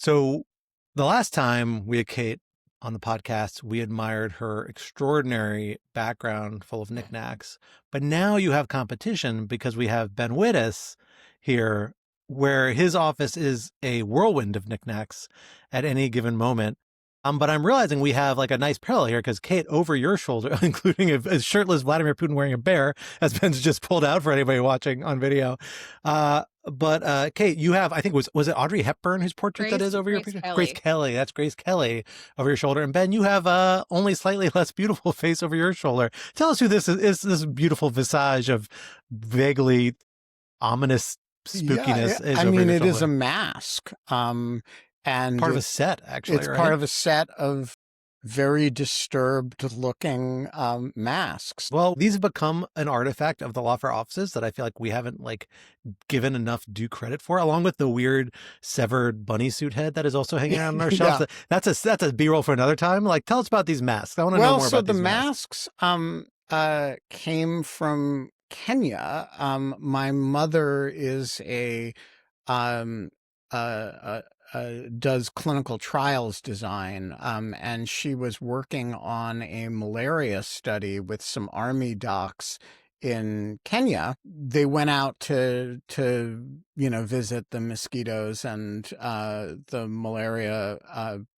So the last time we had Kate on the podcast, we admired her extraordinary background full of knickknacks. But now you have competition because we have Ben Wittes here, where his office is a whirlwind of knickknacks at any given moment. But I'm realizing we have like a nice parallel here because Kate, over your shoulder, including a shirtless Vladimir Putin wearing a bear, as Ben's just pulled out for anybody watching on video. But Kate, you have, I think was it Audrey Hepburn whose portrait that is over your picture? Grace Kelly. That's Grace Kelly over your shoulder. And Ben, you have only slightly less beautiful face over your shoulder. Tell us who this is this beautiful visage of vaguely ominous spookiness. Yeah, I mean, it is a mask. And part of a set, actually. It's part of a set of very disturbed looking masks. Well, these have become an artifact of the Lawfare offices that I feel like we haven't given enough due credit for, along with the weird severed bunny suit head that is also hanging out on our shelves. Yeah. That's a B-roll for another time. Tell us about these masks. I want to know more about these masks. Well, so the masks came from Kenya. My mother is does clinical trials design, and she was working on a malaria study with some army docs in Kenya. They went out to visit the mosquitoes and the malaria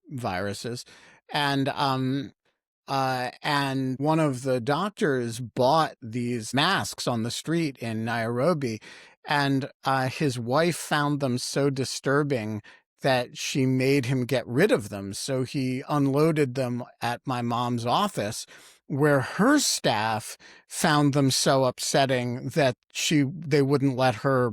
viruses, and one of the doctors bought these masks on the street in Nairobi, and his wife found them so disturbing that she made him get rid of them. So he unloaded them at my mom's office, where her staff found them so upsetting that they wouldn't let her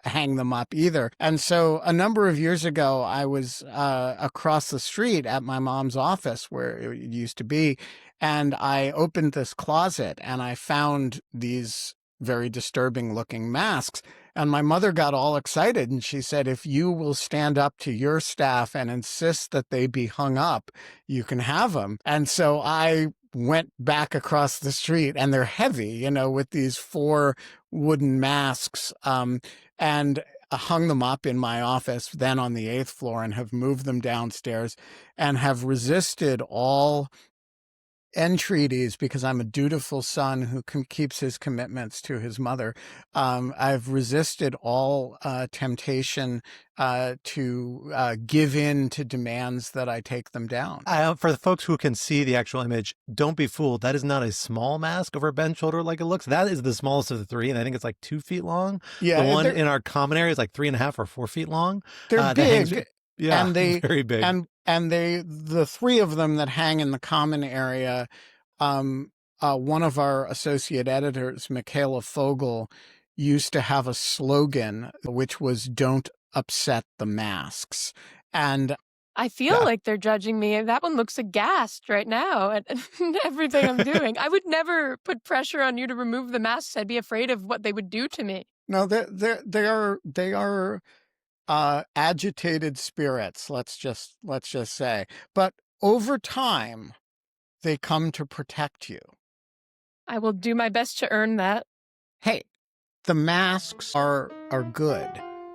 hang them up either. And so a number of years ago, I was across the street at my mom's office where it used to be, and I opened this closet and I found these very disturbing looking masks. And my mother got all excited and she said, if you will stand up to your staff and insist that they be hung up, you can have them. And so I went back across the street, and they're heavy, with these 4 wooden masks, and hung them up in my office, then on the 8th floor, and have moved them downstairs and have resisted all entreaties because I'm a dutiful son who keeps his commitments to his mother. I've resisted all temptation to give in to demands that I take them down. For the folks who can see the actual image, don't be fooled. That is not a small mask over Ben's shoulder like it looks. That is the smallest of the 3, and I think it's 2 feet long. Yeah, the one in our common area is 3.5 or 4 feet long. They're big. Yeah, and very big. And the 3 of them that hang in the common area, one of our associate editors, Michaela Fogel, used to have a slogan, which was "Don't upset the masks." And I feel like they're judging me. That one looks aghast right now at everything I'm doing. I would never put pressure on you to remove the masks. I'd be afraid of what they would do to me. No, they are agitated spirits, let's just say. But over time, they come to protect you. I will do my best to earn that. Hey, the masks are good.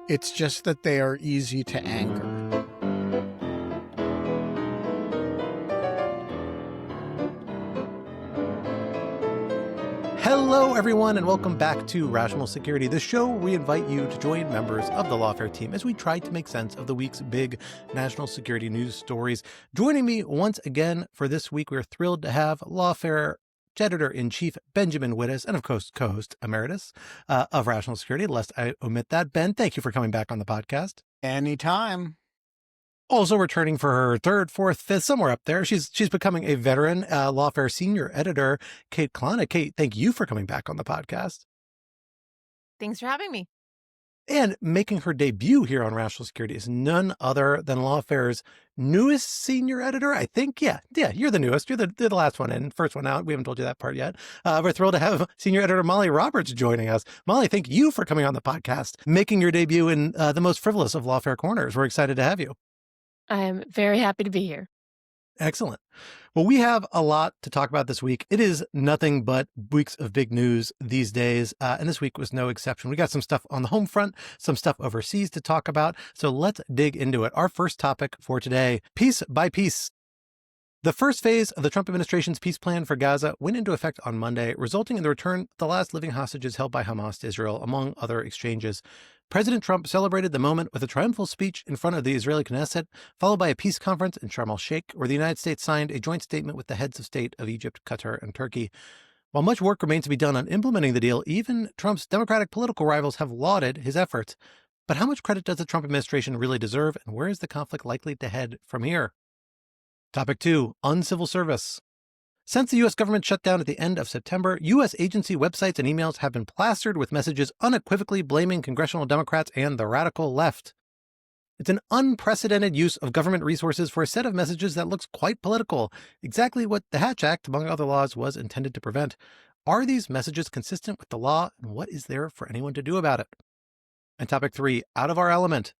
It's just that they are easy to anger. Hello, everyone, and welcome back to Rational Security, the show where we invite you to join members of the Lawfare team as we try to make sense of the week's big national security news stories. Joining me once again for this week, we're thrilled to have Lawfare Editor-in-Chief Benjamin Wittes, and of course, co-host emeritus of Rational Security, lest I omit that. Ben, thank you for coming back on the podcast. Anytime. Also returning for her 3rd, 4th, 5th, somewhere up there. She's becoming a veteran Lawfare senior editor, Kate Klonick. Kate, thank you for coming back on the podcast. Thanks for having me. And making her debut here on Rational Security is none other than Lawfare's newest senior editor, I think. Yeah, you're the newest. You're the last one in, first one out. We haven't told you that part yet. We're thrilled to have senior editor Molly Roberts joining us. Molly, thank you for coming on the podcast, making your debut in the most frivolous of Lawfare corners. We're excited to have you. I am very happy to be here. Excellent. Well, we have a lot to talk about this week. It is nothing but weeks of big news these days, and this week was no exception. We got some stuff on the home front, some stuff overseas to talk about, so let's dig into it. Our first topic for today, piece by piece. The first phase of the Trump administration's peace plan for Gaza went into effect on Monday, resulting in the return of the last living hostages held by Hamas to Israel, among other exchanges. President Trump celebrated the moment with a triumphal speech in front of the Israeli Knesset, followed by a peace conference in Sharm el-Sheikh, where the United States signed a joint statement with the heads of state of Egypt, Qatar, and Turkey. While much work remains to be done on implementing the deal, even Trump's Democratic political rivals have lauded his efforts. But how much credit does the Trump administration really deserve, and where is the conflict likely to head from here? Topic 2, uncivil service. Since the U.S. government shut down at the end of September, U.S. agency websites and emails have been plastered with messages unequivocally blaming congressional Democrats and the radical left. It's an unprecedented use of government resources for a set of messages that looks quite political, exactly what the Hatch Act, among other laws, was intended to prevent. Are these messages consistent with the law, and what is there for anyone to do about it? And topic 3, out of our element.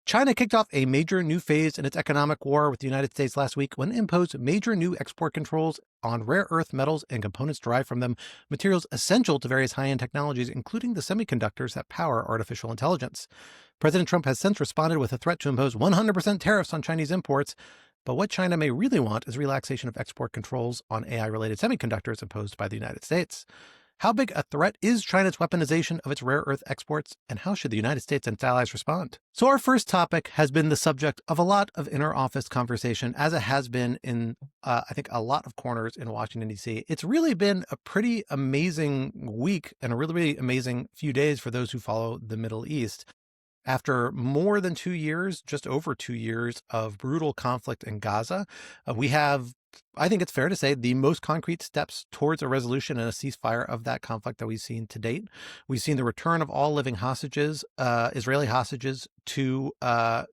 China kicked off a major new phase in its economic war with the United States last week when it imposed major new export controls on rare earth metals and components derived from them, materials essential to various high-end technologies, including the semiconductors that power artificial intelligence. President Trump has since responded with a threat to impose 100% tariffs on Chinese imports, but what China may really want is relaxation of export controls on AI-related semiconductors imposed by the United States. How big a threat is China's weaponization of its rare earth exports, and how should the United States and its allies respond? So our first topic has been the subject of a lot of inner office conversation, as it has been in, I think, a lot of corners in Washington, D.C. It's really been a pretty amazing week and a really, really amazing few days for those who follow the Middle East. After more than 2 years, just over 2 years of brutal conflict in Gaza, we have, I think it's fair to say, the most concrete steps towards a resolution and a ceasefire of that conflict that we've seen to date. We've seen the return of all living hostages, Israeli hostages, to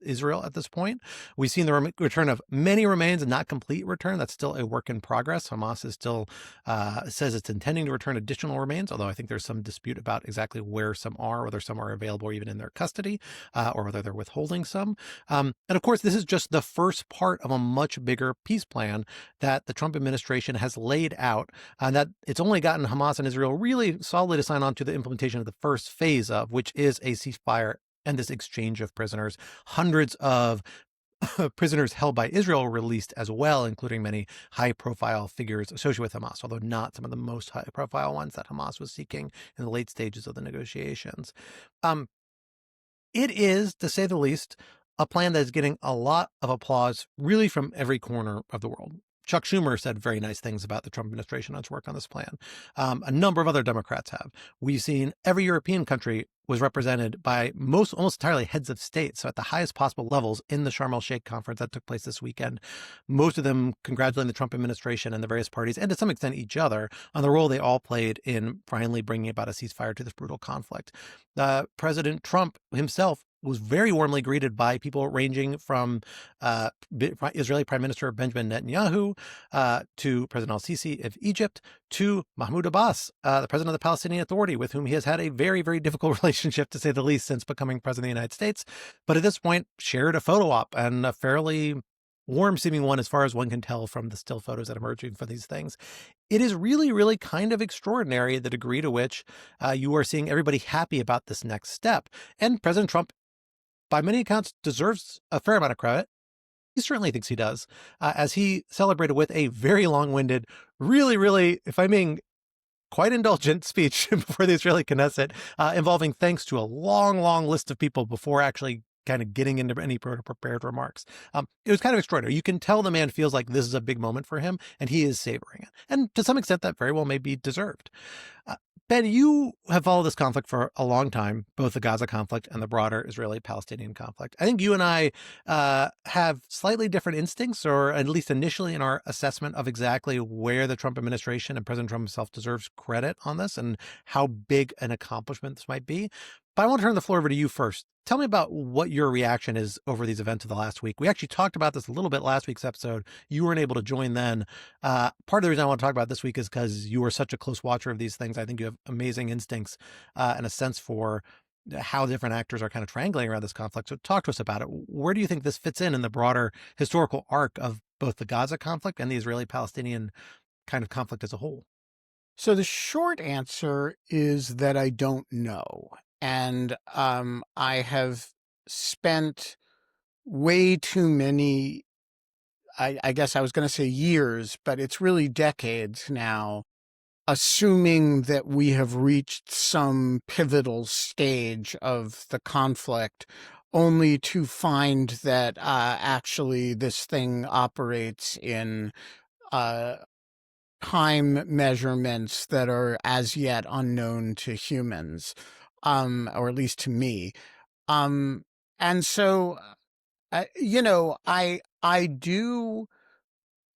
Israel at this point. We've seen the return of many remains, and not complete return. That's still a work in progress. Hamas is still says it's intending to return additional remains, although I think there's some dispute about exactly where some are, whether some are available or even in their custody, or whether they're withholding some. And of course, this is just the first part of a much bigger peace plan that the Trump administration has laid out, and that it's only gotten Hamas and Israel really solidly to sign on to the implementation of the first phase of, which is a ceasefire and this exchange of prisoners. Hundreds of prisoners held by Israel were released as well, including many high-profile figures associated with Hamas, although not some of the most high-profile ones that Hamas was seeking in the late stages of the negotiations. It is, to say the least, a plan that is getting a lot of applause, really from every corner of the world. Chuck Schumer said very nice things about the Trump administration on its work on this plan. A number of other Democrats have. We've seen every European country was represented by almost entirely heads of state, so at the highest possible levels in the Sharm el-Sheikh conference that took place this weekend. Most of them congratulating the Trump administration and the various parties, and to some extent each other, on the role they all played in finally bringing about a ceasefire to this brutal conflict. President Trump himself was very warmly greeted by people ranging from Israeli Prime Minister Benjamin Netanyahu to President al-Sisi of Egypt to Mahmoud Abbas, the president of the Palestinian Authority, with whom he has had a very, very difficult relationship, to say the least, since becoming president of the United States. But at this point, shared a photo op, and a fairly warm-seeming one as far as one can tell from the still photos that emerge from these things. It is really, really kind of extraordinary the degree to which you are seeing everybody happy about this next step. And President Trump, by many accounts, deserves a fair amount of credit. He certainly thinks he does, as he celebrated with a very long-winded, really, really, if I'm being quite indulgent, speech before the Israeli Knesset, involving thanks to a long, long list of people before actually kind of getting into any prepared remarks. It was kind of extraordinary. You can tell the man feels like this is a big moment for him, and he is savoring it. And to some extent, that very well may be deserved. Ben, you have followed this conflict for a long time, both the Gaza conflict and the broader Israeli-Palestinian conflict. I think you and I have slightly different instincts, or at least initially in our assessment of exactly where the Trump administration and President Trump himself deserves credit on this and how big an accomplishment this might be. But I want to turn the floor over to you first. Tell me about what your reaction is over these events of the last week. We actually talked about this a little bit last week's episode. You weren't able to join then. Part of the reason I want to talk about this week is because you are such a close watcher of these things. I think you have amazing instincts and a sense for how different actors are kind of triangulating around this conflict. So talk to us about it. Where do you think this fits in the broader historical arc of both the Gaza conflict and the Israeli-Palestinian kind of conflict as a whole? So the short answer is that I don't know. And I have spent way too many, I guess I was going to say years, but it's really decades now, assuming that we have reached some pivotal stage of the conflict, only to find that actually this thing operates in time measurements that are as yet unknown to humans, or at least to me. And so, I do.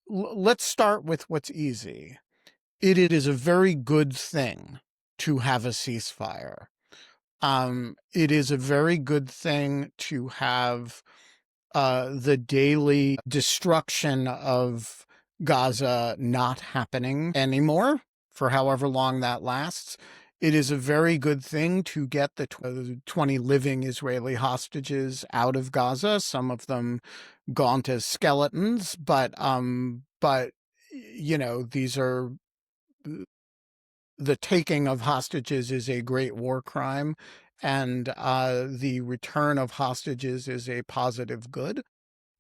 Let's start with what's easy. It is a very good thing to have a ceasefire. It is a very good thing to have the daily destruction of Gaza not happening anymore for however long that lasts. It is a very good thing to get the 20 living Israeli hostages out of Gaza, some of them gaunt as skeletons, but these are, the taking of hostages is a great war crime, and the return of hostages is a positive good.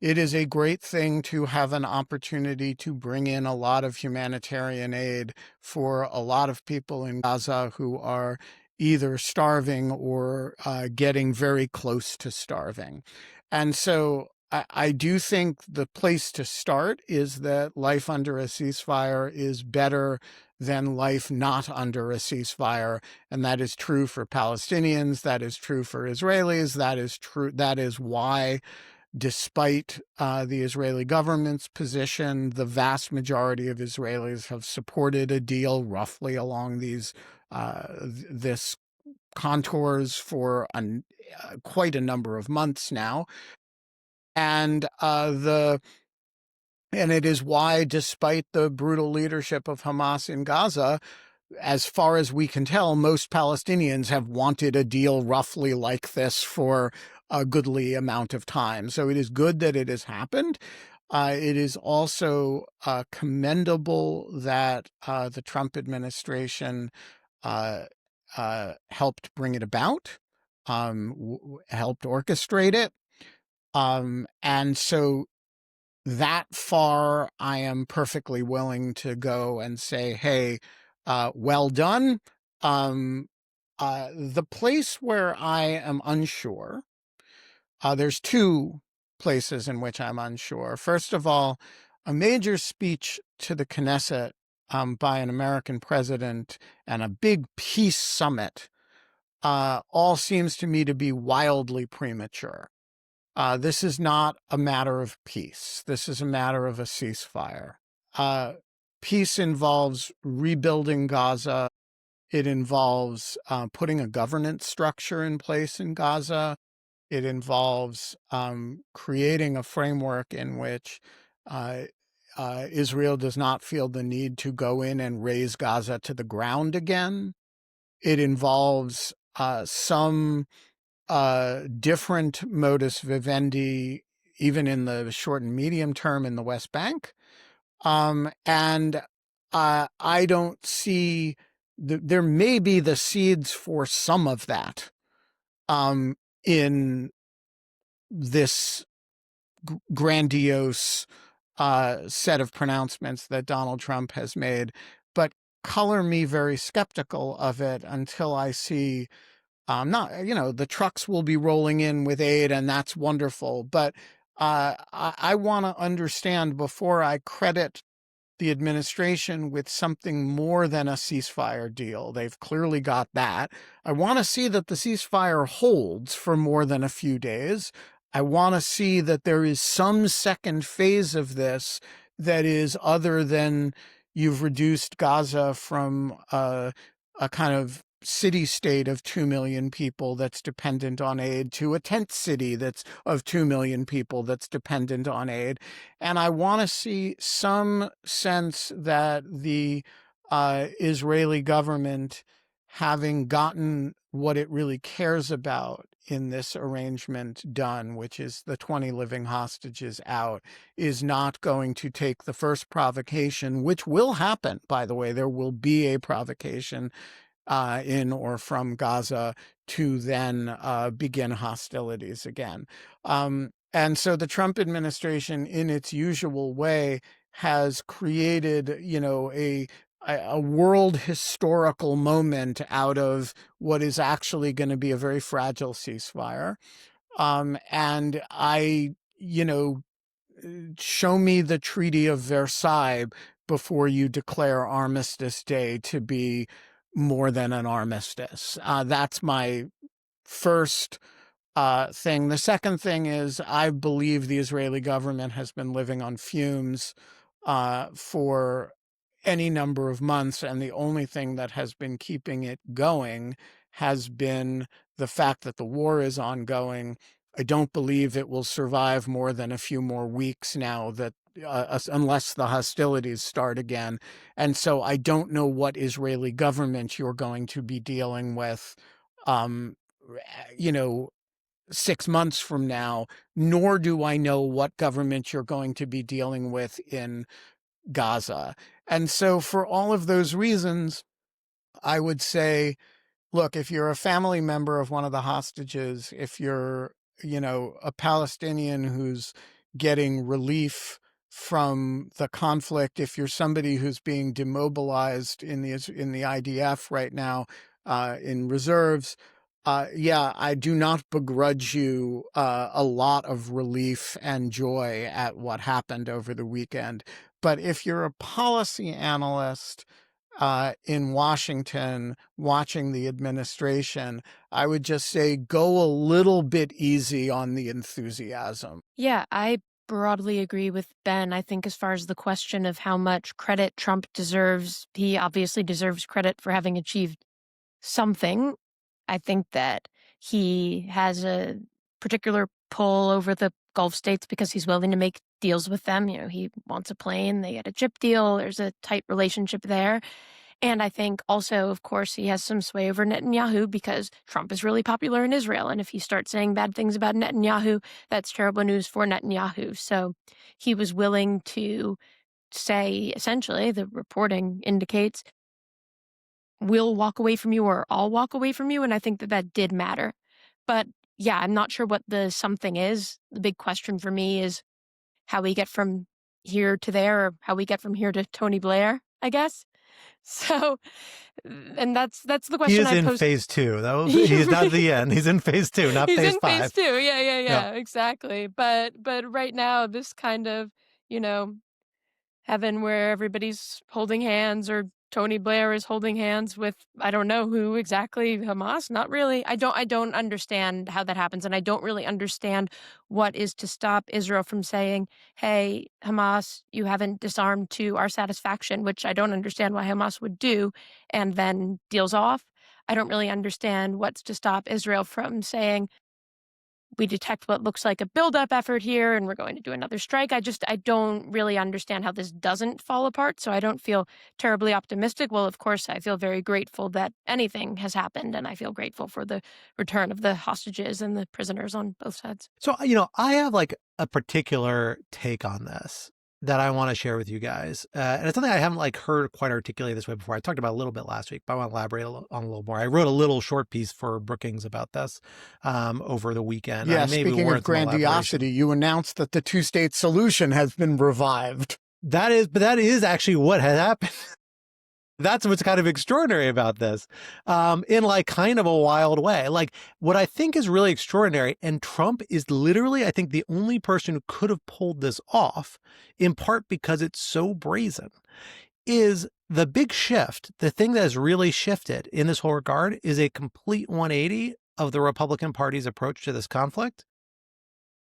It is a great thing to have an opportunity to bring in a lot of humanitarian aid for a lot of people in Gaza who are either starving or getting very close to starving. And so I do think the place to start is that life under a ceasefire is better than life not under a ceasefire. And that is true for Palestinians. That is true for Israelis. That is true. That is why, despite the Israeli government's position, the vast majority of Israelis have supported a deal roughly along this contours for quite a number of months now. And it is why, despite the brutal leadership of Hamas in Gaza, as far as we can tell, most Palestinians have wanted a deal roughly like this for a goodly amount of time. So it is good that it has happened. It is also commendable that the Trump administration helped bring it about, helped orchestrate it. And so that far, I am perfectly willing to go and say, hey, well done. The place where I am unsure, there's two places in which I'm unsure. First of all, a major speech to the Knesset by an American president and a big peace summit all seems to me to be wildly premature. This is not a matter of peace. This is a matter of a ceasefire. Peace involves rebuilding Gaza. It involves putting a governance structure in place in Gaza. It involves creating a framework in which Israel does not feel the need to go in and raise Gaza to the ground again. It involves some different modus vivendi, even in the short and medium term in the West Bank. And I don't see, there may be the seeds for some of that in this grandiose set of pronouncements that Donald Trump has made, but color me very skeptical of it until I see the trucks will be rolling in with aid, and that's wonderful. But I want to understand before I credit the administration with something more than a ceasefire deal. They've clearly got that. I want to see that the ceasefire holds for more than a few days. I want to see that there is some second phase of this that is other than you've reduced Gaza from a kind of city-state of 2 million people that's dependent on aid to a tent city that's of 2 million people that's dependent on aid. And I want to see some sense that the Israeli government, having gotten what it really cares about in this arrangement done, which is the 20 living hostages out, is not going to take the first provocation, which will happen, by the way. There will be a provocation in or from Gaza to then begin hostilities again. And so the Trump administration, in its usual way, has created, a world historical moment out of what is actually going to be a very fragile ceasefire. And show me the Treaty of Versailles before you declare Armistice Day to be more than an armistice. That's my first thing. The second thing is I believe the Israeli government has been living on fumes for any number of months, and the only thing that has been keeping it going has been the fact that the war is ongoing. I don't believe it will survive more than a few more weeks now, that unless the hostilities start again. And so I don't know what Israeli government you're going to be dealing with, 6 months from now, nor do I know what government you're going to be dealing with in Gaza. And so for all of those reasons, I would say, look, if you're a family member of one of the hostages, if you're, a Palestinian who's getting relief from the conflict, if you're somebody who's being demobilized in the IDF right now, in reserves, I do not begrudge you a lot of relief and joy at what happened over the weekend. But if you're a policy analyst in Washington watching the administration, I would just say go a little bit easy on the enthusiasm. Yeah, I broadly agree with Ben. I think as far as the question of how much credit Trump deserves, he obviously deserves credit for having achieved something. I think that he has a particular pull over the Gulf states because he's willing to make deals with them. He wants a plane, they get a chip deal, there's a tight relationship there. And I think also, of course, he has some sway over Netanyahu because Trump is really popular in Israel. And if he starts saying bad things about Netanyahu, that's terrible news for Netanyahu. So he was willing to say, essentially, the reporting indicates, we'll walk away from you or I'll walk away from you. And I think that did matter. But yeah, I'm not sure what the something is. The big question for me is how we get from here to there, or how we get from here to Tony Blair, I guess. So, and that's the question He is I in posed. phase 2. He's not at the end. He's in phase 2, not He's phase in 5. phase 2. Yeah, exactly. But right now, this kind of, heaven where everybody's holding hands, or Tony Blair is holding hands with, I don't know who exactly, Hamas? Not really. I don't understand how that happens. And I don't really understand what is to stop Israel from saying, hey, Hamas, you haven't disarmed to our satisfaction, which I don't understand why Hamas would do, and then deals off. I don't really understand what's to stop Israel from saying, we detect what looks like a buildup effort here and we're going to do another strike. I don't really understand how this doesn't fall apart. So I don't feel terribly optimistic. Well, of course, I feel very grateful that anything has happened. And I feel grateful for the return of the hostages and the prisoners on both sides. So, I have like a particular take on this that I want to share with you guys. And it's something I haven't like heard quite articulated this way before. I talked about it a little bit last week, but I want to elaborate on a little more. I wrote a little short piece for Brookings about this over the weekend. Yeah, speaking of grandiosity, you announced that the two-state solution has been revived. That is actually what has happened. That's what's kind of extraordinary about this, in like kind of a wild way. Like what I think is really extraordinary, and Trump is literally, I think, the only person who could have pulled this off, in part because it's so brazen, is the big shift. The thing that has really shifted in this whole regard is a complete 180 of the Republican Party's approach to this conflict.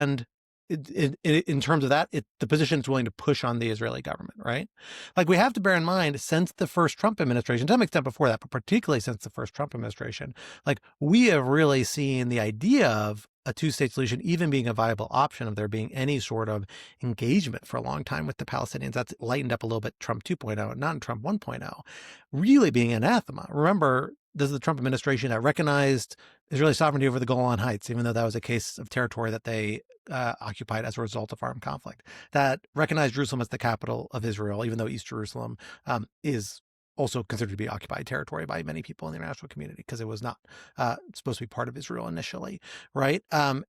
And in terms of that, the position it's willing to push on the Israeli government, right? Like we have to bear in mind, since the first Trump administration, to some extent before that, but particularly since the first Trump administration, like we have really seen the idea of a two-state solution even being a viable option, of there being any sort of engagement for a long time with the Palestinians. That's lightened up a little bit Trump 2.0, not in Trump 1.0, really being anathema. Remember, does the Trump administration that recognized Israeli sovereignty over the Golan Heights, even though that was a case of territory that they occupied as a result of armed conflict, that recognized Jerusalem as the capital of Israel, even though East Jerusalem is also considered to be occupied territory by many people in the international community because it was not supposed to be part of Israel initially, right? Under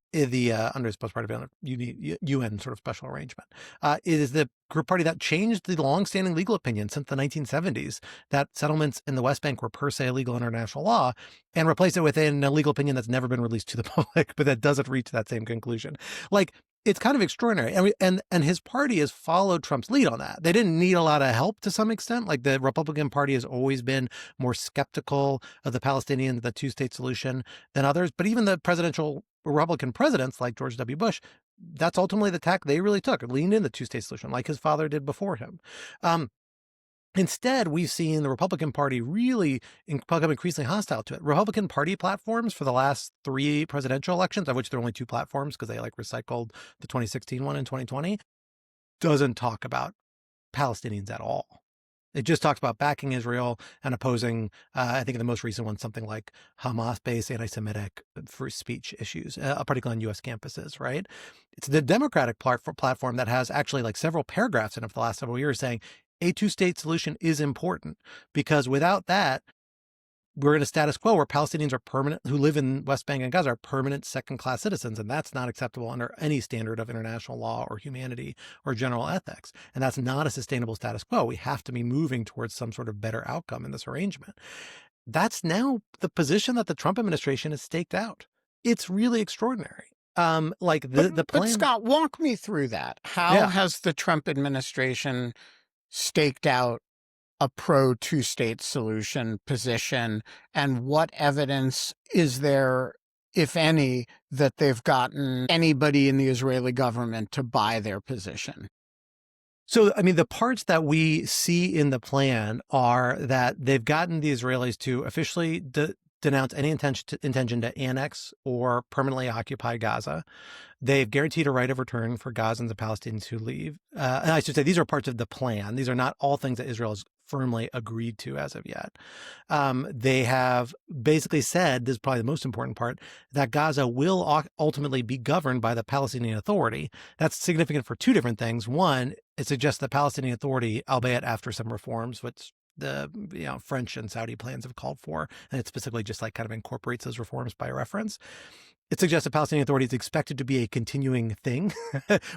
supposed part of a UN sort of special arrangement. It is the group party that changed the longstanding legal opinion since the 1970s that settlements in the West Bank were per se illegal under international law, and replaced it with a legal opinion that's never been released to the public, but that doesn't reach that same conclusion. Like, it's kind of extraordinary. And his party has followed Trump's lead on that. They didn't need a lot of help to some extent. Like, the Republican Party has always been more skeptical of the Palestinian, the two-state solution than others. But even the Republican presidents like George W. Bush, that's ultimately the tack they really took, leaned in the two-state solution like his father did before him. Instead, we've seen the Republican Party really become increasingly hostile to it. Republican Party platforms for the last 3 presidential elections, of which there are only 2 platforms because they recycled the 2016 one in 2020, doesn't talk about Palestinians at all. It just talks about backing Israel and opposing, I think the most recent one, something like Hamas-based anti-Semitic free speech issues, particularly on U.S. campuses, right? It's the Democratic platform that has actually several paragraphs in it for the last several years saying, a two-state solution is important because without that, we're in a status quo where Palestinians who live in West Bank and Gaza are permanent second-class citizens, and that's not acceptable under any standard of international law or humanity or general ethics. And that's not a sustainable status quo. We have to be moving towards some sort of better outcome in this arrangement. That's now the position that the Trump administration has staked out. It's really extraordinary. The plan. But Scott, walk me through that. How has the Trump administration staked out a pro two-state solution position, and what evidence is there, if any, that they've gotten anybody in the Israeli government to buy their position? So, the parts that we see in the plan are that they've gotten the Israelis to officially denounce any intention to annex or permanently occupy Gaza. They've guaranteed a right of return for Gazans and Palestinians who leave. And I should say these are parts of the plan. These are not all things that Israel has firmly agreed to as of yet. They have basically said, this is probably the most important part, that Gaza will ultimately be governed by the Palestinian Authority. That's significant for 2 different things. One, it suggests the Palestinian Authority, albeit after some reforms, which the French and Saudi plans have called for, and it specifically just kind of incorporates those reforms by reference. It suggests the Palestinian Authority is expected to be a continuing thing,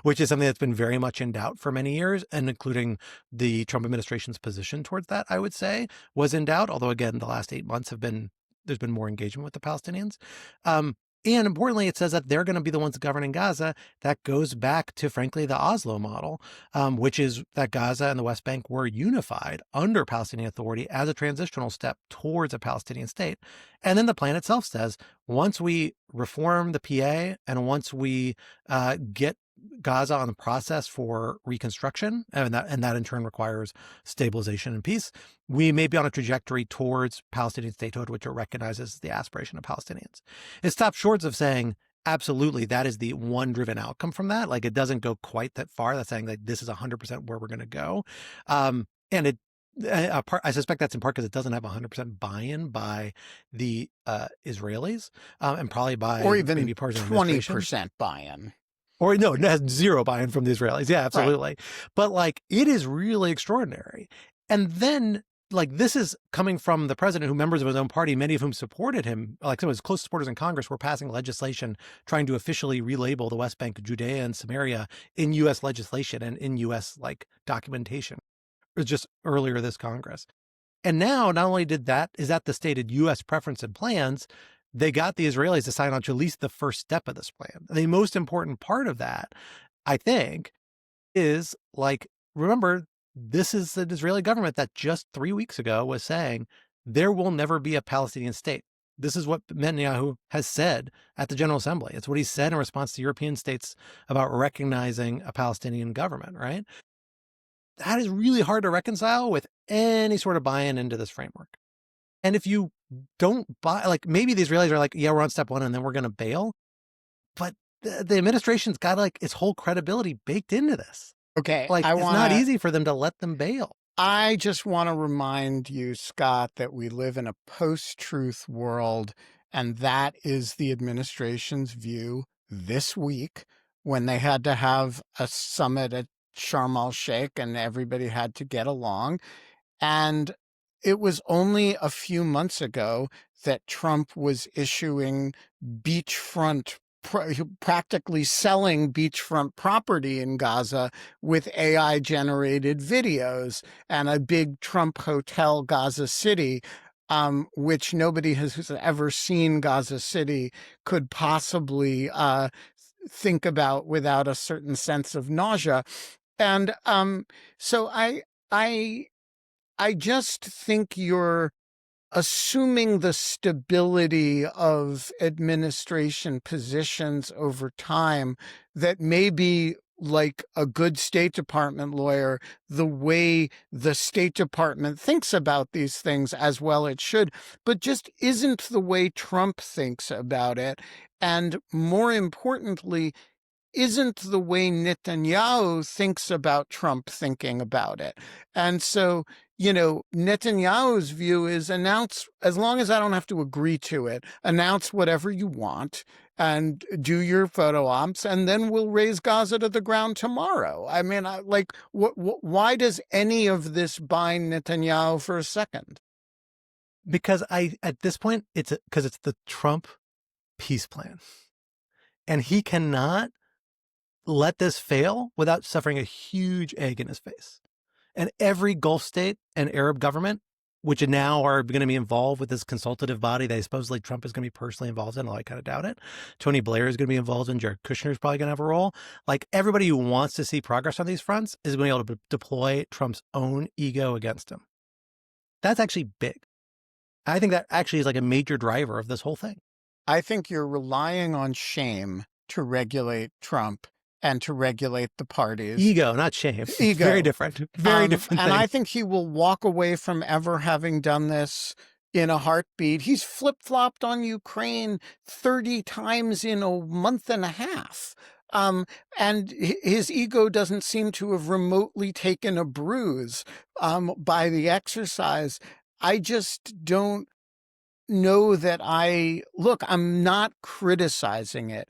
which is something that's been very much in doubt for many years, and including the Trump administration's position towards that, I would say, was in doubt. Although, again, the last 8 months there's been more engagement with the Palestinians. And importantly, it says that they're going to be the ones governing Gaza. That goes back to, frankly, the Oslo model, which is that Gaza and the West Bank were unified under Palestinian Authority as a transitional step towards a Palestinian state. And then the plan itself says, once we reform the PA and once we get Gaza on the process for reconstruction, and that in turn requires stabilization and peace, we may be on a trajectory towards Palestinian statehood, which it recognizes the aspiration of Palestinians. It stops short of saying, absolutely, that is the one driven outcome from that. It doesn't go quite that far. That's saying this is 100% where we're going to go. And I suspect that's in part because it doesn't have 100% buy-in by the Israelis, and probably by or even maybe part of 20% buy-in. Or no, it has 0 buy-in from the Israelis. Yeah, absolutely. Right. But it is really extraordinary. And then this is coming from the president, who members of his own party, many of whom supported him, some of his close supporters in Congress were passing legislation trying to officially relabel the West Bank, Judea and Samaria in U.S. legislation and in U.S. documentation. It was just earlier this Congress. And now, not only is that the stated U.S. preference and plans, they got the Israelis to sign on to at least the first step of this plan. The most important part of that, I think, is remember, this is the Israeli government that just 3 weeks ago was saying there will never be a Palestinian state. This is what Netanyahu has said at the General Assembly. It's what he said in response to European states about recognizing a Palestinian government, right? That is really hard to reconcile with any sort of buy-in into this framework. And if you don't buy, maybe the Israelis are yeah, we're on step 1 and then we're going to bail. But the administration's got its whole credibility baked into this. Okay. It's not easy for them to let them bail. I just want to remind you, Scott, that we live in a post-truth world, and that is the administration's view this week when they had to have a summit at Sharm el-Sheikh and everybody had to get along. And it was only a few months ago that Trump was issuing beachfront, practically selling beachfront property in Gaza with AI generated videos and a big Trump hotel, Gaza City, which nobody has ever seen Gaza City could possibly think about without a certain sense of nausea. And so I just think you're assuming the stability of administration positions over time that maybe, like a good State Department lawyer, the way the State Department thinks about these things, as well it should, but just isn't the way Trump thinks about it. And more importantly, isn't the way Netanyahu thinks about Trump thinking about it. And so, Netanyahu's view is announce, as long as I don't have to agree to it, announce whatever you want and do your photo ops, and then we'll raise Gaza to the ground tomorrow. I mean, why does any of this bind Netanyahu for a second? Because at this point, it's the Trump peace plan. And he cannot let this fail without suffering a huge egg in his face. And every Gulf state and Arab government, which now are going to be involved with this consultative body that supposedly Trump is going to be personally involved in, although I kind of doubt it. Tony Blair is going to be involved in. Jared Kushner is probably going to have a role. Like, everybody who wants to see progress on these fronts is going to be able to deploy Trump's own ego against him. That's actually big. I think that actually is like a major driver of this whole thing. I think you're relying on shame to regulate Trump and to regulate the parties. Ego, not shame. Ego. Very different. Very different And thing. I think he will walk away from ever having done this in a heartbeat. He's flip-flopped on Ukraine 30 times in a month and a half. And his ego doesn't seem to have remotely taken a bruise by the exercise. I just don't know that I'm not criticizing it.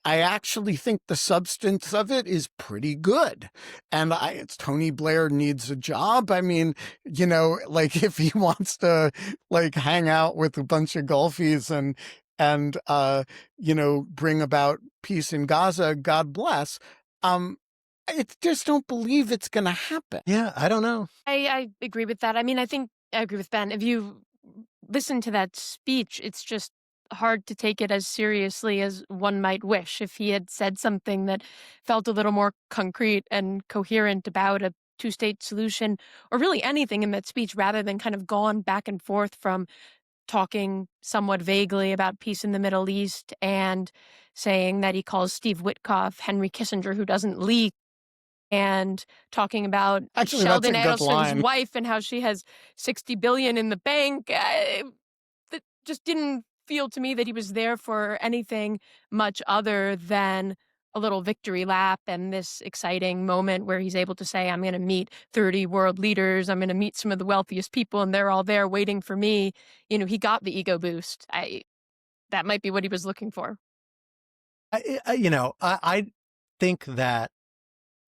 I actually think the substance of it is pretty good. And it's Tony Blair needs a job. I mean, if he wants to hang out with a bunch of Gulfies and bring about peace in Gaza, God bless. I just don't believe it's going to happen. Yeah, I don't know. I agree with that. I mean, I think I agree with Ben. If you listen to that speech, it's just hard to take it as seriously as one might wish. If he had said something that felt a little more concrete and coherent about a two-state solution, or really anything in that speech, rather than kind of gone back and forth from talking somewhat vaguely about peace in the Middle East and saying that he calls Steve Witkoff Henry Kissinger who doesn't leak, and talking about Actually, Sheldon that's a good Adelson's line. wife and how she has $60 billion in the bank. That just didn't feel to me that he was there for anything much other than a little victory lap and this exciting moment where he's able to say, I'm going to meet 30 world leaders. I'm going to meet some of the wealthiest people, and they're all there waiting for me. He got the ego boost. That might be what he was looking for. I think that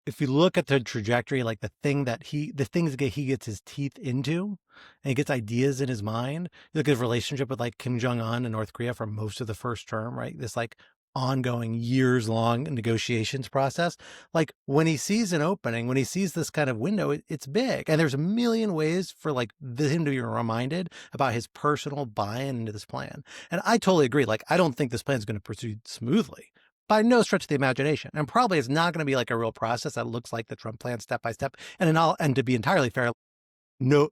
if you look at the trajectory, like the things that he gets his teeth into, and he gets ideas in his mind. You look at his relationship with like Kim Jong-un and North Korea for most of the first term, right? This like ongoing years-long negotiations process. Like, when he sees an opening, when he sees this kind of window, it's big. And there's a million ways for like him to be reminded about his personal buy-in into this plan. And I totally agree. Like, I don't think this plan is going to proceed smoothly by no stretch of the imagination. And probably it's not going to be like a real process that looks like the Trump plan step by step. And to be entirely fair, no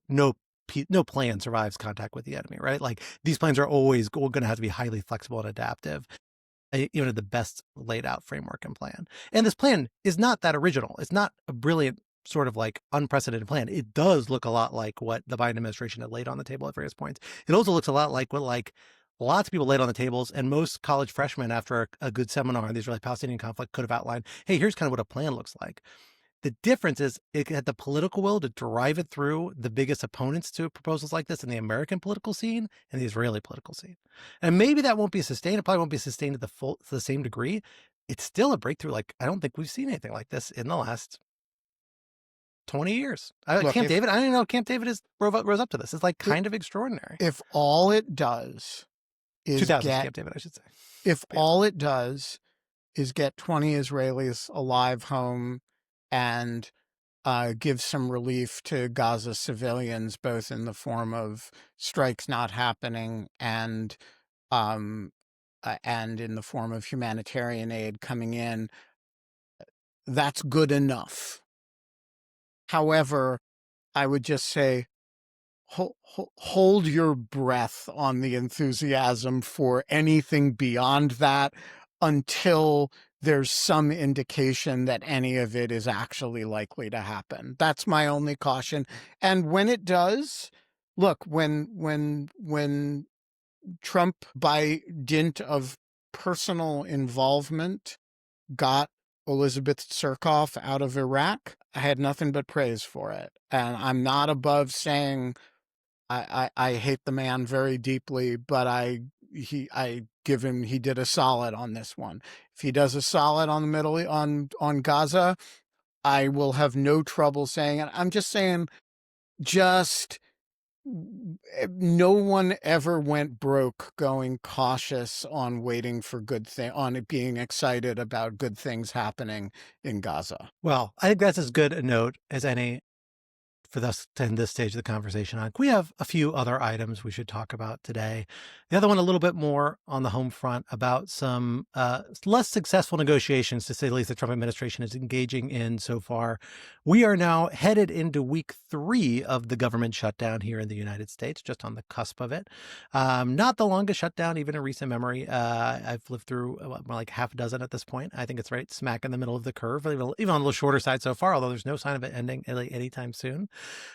plan survives contact with the enemy, right? Like, these plans are always going to have to be highly flexible and adaptive, the best laid out framework and plan. And this plan is not that original. It's not a brilliant sort of like unprecedented plan. It does look a lot like what the Biden administration had laid on the table at various points. It also looks a lot like what lots of people laid on the tables, and most college freshmen after a good seminar on the Israeli-Palestinian conflict could have outlined, hey, here's kind of what a plan looks like. The difference is it had the political will to drive it through the biggest opponents to proposals like this in the American political scene and the Israeli political scene. And maybe that won't be sustained. It probably won't be sustained to the same degree. It's still a breakthrough. Like, I don't think we've seen anything like this in the last 20 years. Camp David, I don't even know Camp David rose up to this. It's like kind of extraordinary. If all it does is 2000 Camp David, I should say. If all it does is get 20 Israelis alive home and give some relief to Gaza civilians, both in the form of strikes not happening and in the form of humanitarian aid coming in, that's good enough. However, I would just say, hold your breath on the enthusiasm for anything beyond that until there's some indication that any of it is actually likely to happen. That's my only caution. And when it does, look, when Trump, by dint of personal involvement, got Elizabeth Surkoff out of Iraq, I had nothing but praise for it. And I'm not above saying I hate the man very deeply, but I give him, he did a solid on this one. If he does a solid on the on Gaza, I will have no trouble saying it. I'm just saying, no one ever went broke going cautious on waiting for on it being excited about good things happening in Gaza. Well, I think that's as good a note as any for us to end this stage of the conversation on. We have a few other items we should talk about today. The other one, a little bit more on the home front about some less successful negotiations, to say the least, the Trump administration is engaging in so far. We are now headed into week 3 of the government shutdown here in the United States, just on the cusp of it. Not the longest shutdown, even in recent memory. I've lived through like half a dozen at this point. I think it's right smack in the middle of the curve, even on the little shorter side so far, although there's no sign of it ending anytime soon.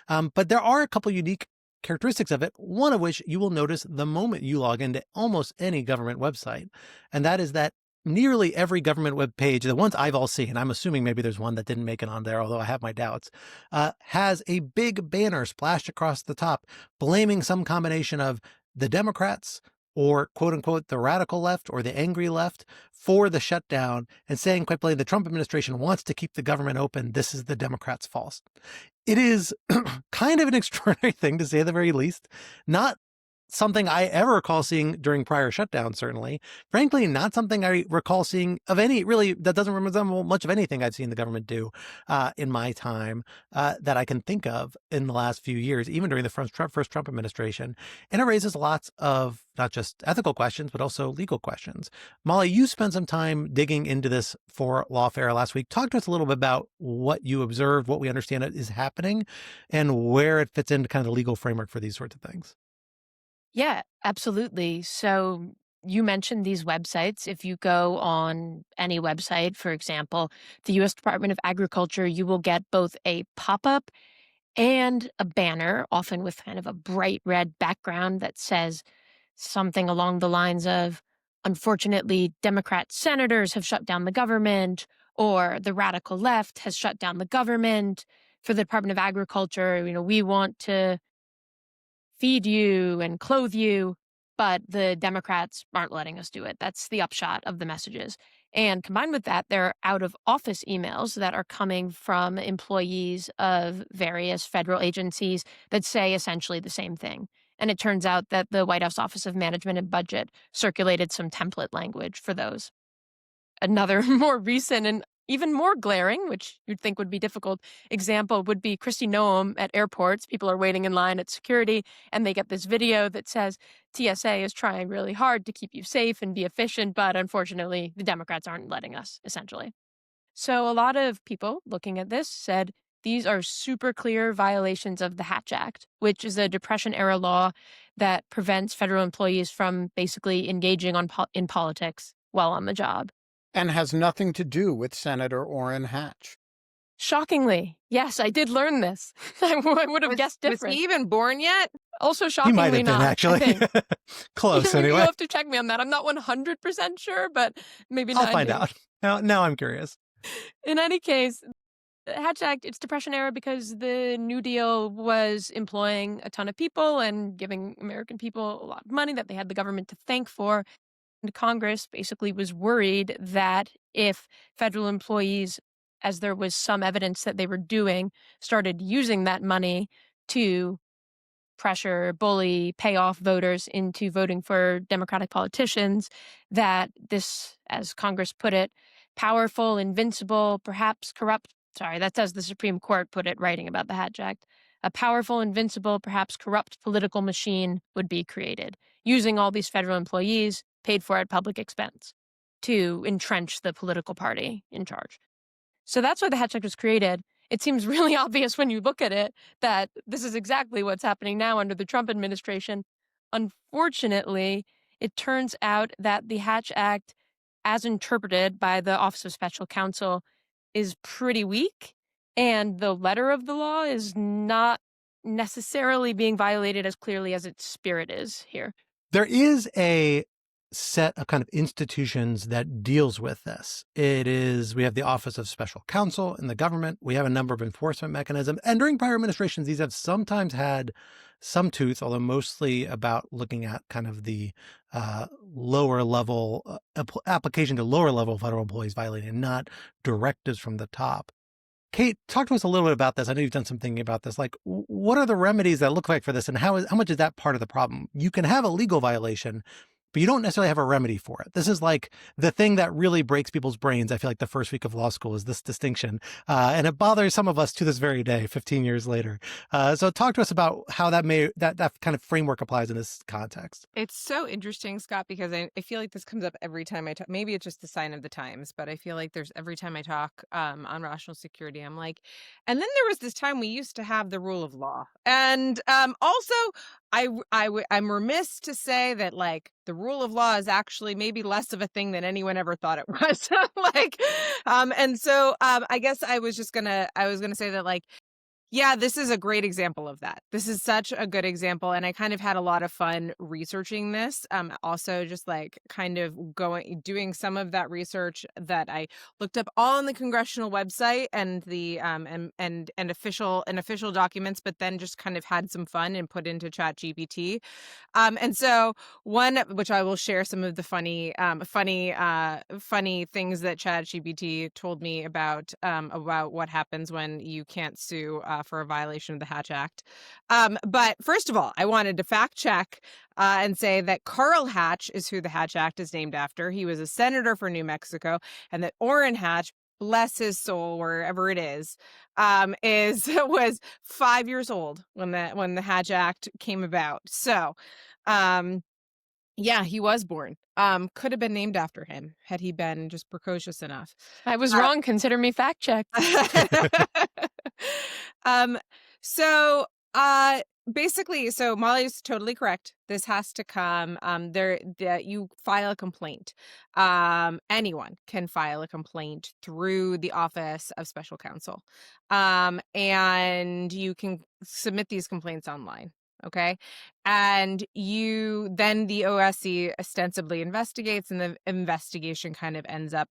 But there are a couple unique characteristics of it, one of which you will notice the moment you log into almost any government website. And that is that nearly every government web page, the ones I've all seen, I'm assuming maybe there's one that didn't make it on there, although I have my doubts, has a big banner splashed across the top blaming some combination of the Democrats or quote unquote the radical left or the angry left for the shutdown, and saying quite plainly the Trump administration wants to keep the government open. This is the Democrats' fault. It is kind of an extraordinary thing, to say the very least. Not something I ever recall seeing during prior shutdowns, certainly. Frankly, not something I recall seeing of any, really, that doesn't resemble much of anything I've seen the government do in my time that I can think of in the last few years, even during the first Trump administration. And it raises lots of not just ethical questions, but also legal questions. Molly, you spent some time digging into this for Lawfare last week. Talk to us a little bit about what you observed, what we understand is happening, and where it fits into kind of the legal framework for these sorts of things. Yeah, absolutely. So you mentioned these websites. If you go on any website, for example, the U.S. Department of Agriculture, you will get both a pop-up and a banner, often with kind of a bright red background that says something along the lines of, unfortunately, Democrat senators have shut down the government, or the radical left has shut down the government. For the Department of Agriculture, we want to feed you and clothe you, but the Democrats aren't letting us do it. That's the upshot of the messages. And combined with that, there are out-of-office emails that are coming from employees of various federal agencies that say essentially the same thing. And it turns out that the White House Office of Management and Budget circulated some template language for those. Another more recent and even more glaring, which you'd think would be difficult, example would be Kristi Noem at airports. People are waiting in line at security, and they get this video that says TSA is trying really hard to keep you safe and be efficient, but unfortunately, the Democrats aren't letting us, essentially. So a lot of people looking at this said these are super clear violations of the Hatch Act, which is a Depression-era law that prevents federal employees from basically engaging in politics while on the job. And has nothing to do with Senator Orrin Hatch. Shockingly, yes, I did learn this. I would have guessed different. Was he even born yet? Also, He might shockingly have been, not. actually. Close, anyway. You'll have to check me on that. I'm not 100% sure, but maybe I'll 90. find out. Now I'm curious. In any case, Hatch Act, it's Depression era because the New Deal was employing a ton of people and giving American people a lot of money that they had the government to thank for. And Congress basically was worried that if federal employees, as there was some evidence that they were doing, started using that money to pressure, bully, pay off voters into voting for Democratic politicians, that this, as Congress put it, powerful, invincible, perhaps corrupt, sorry, that's as the Supreme Court put it, writing about the Hatch Act, a powerful, invincible, perhaps corrupt political machine would be created, using all these federal employees paid for at public expense to entrench the political party in charge. So that's why the Hatch Act was created. It seems really obvious when you look at it that this is exactly what's happening now under the Trump administration. Unfortunately, it turns out that the Hatch Act, as interpreted by the Office of Special Counsel, is pretty weak, and the letter of the law is not necessarily being violated as clearly as its spirit is here. There is a set of kind of institutions that deals with this. We have the Office of Special Counsel in the government. We have a number of enforcement mechanisms. And during prior administrations, these have sometimes had some tooth, although mostly about looking at kind of the lower level application to lower level federal employees violating, and not directives from the top. Kate, talk to us a little bit about this. I know you've done some thinking about this. Like, what are the remedies that look like for this, and how much is that part of the problem? You can have a legal violation, but you don't necessarily have a remedy for it. This is like the thing that really breaks people's brains. I feel like the first week of law school is this distinction. And it bothers some of us to this very day, 15 years later. So talk to us about how that kind of framework applies in this context. It's so interesting, Scott, because I feel like this comes up every time I talk. Maybe it's just the sign of the times, but I feel like there's every time I talk on rational security, I'm like, and then there was this time we used to have the rule of law. And also, I'm remiss to say that, like, the rule of law is actually maybe less of a thing than anyone ever thought it was. And so I guess I was gonna say that, like, yeah, this is a great example of that. This is such a good example. And I kind of had a lot of fun researching this. Also just like kind of doing some of that research that I looked up all on the congressional website and the and official documents, but then just kind of had some fun and put into ChatGPT. And so one, which I will share some of the funny things that ChatGPT told me about what happens when you can't sue for a violation of the Hatch Act. But first of all, I wanted to fact check and say that Carl Hatch is who the Hatch Act is named after. He was a senator for New Mexico, and that Orrin Hatch, bless his soul, wherever it is was 5 years old when the Hatch Act came about. So, yeah, he was born. Could have been named after him had he been just precocious enough. I was wrong. Consider me fact checked. So basically, so Molly's totally correct. This has to come you file a complaint. Anyone can file a complaint through the Office of Special Counsel. And you can submit these complaints online. Okay. And then the OSC ostensibly investigates, and the investigation kind of ends up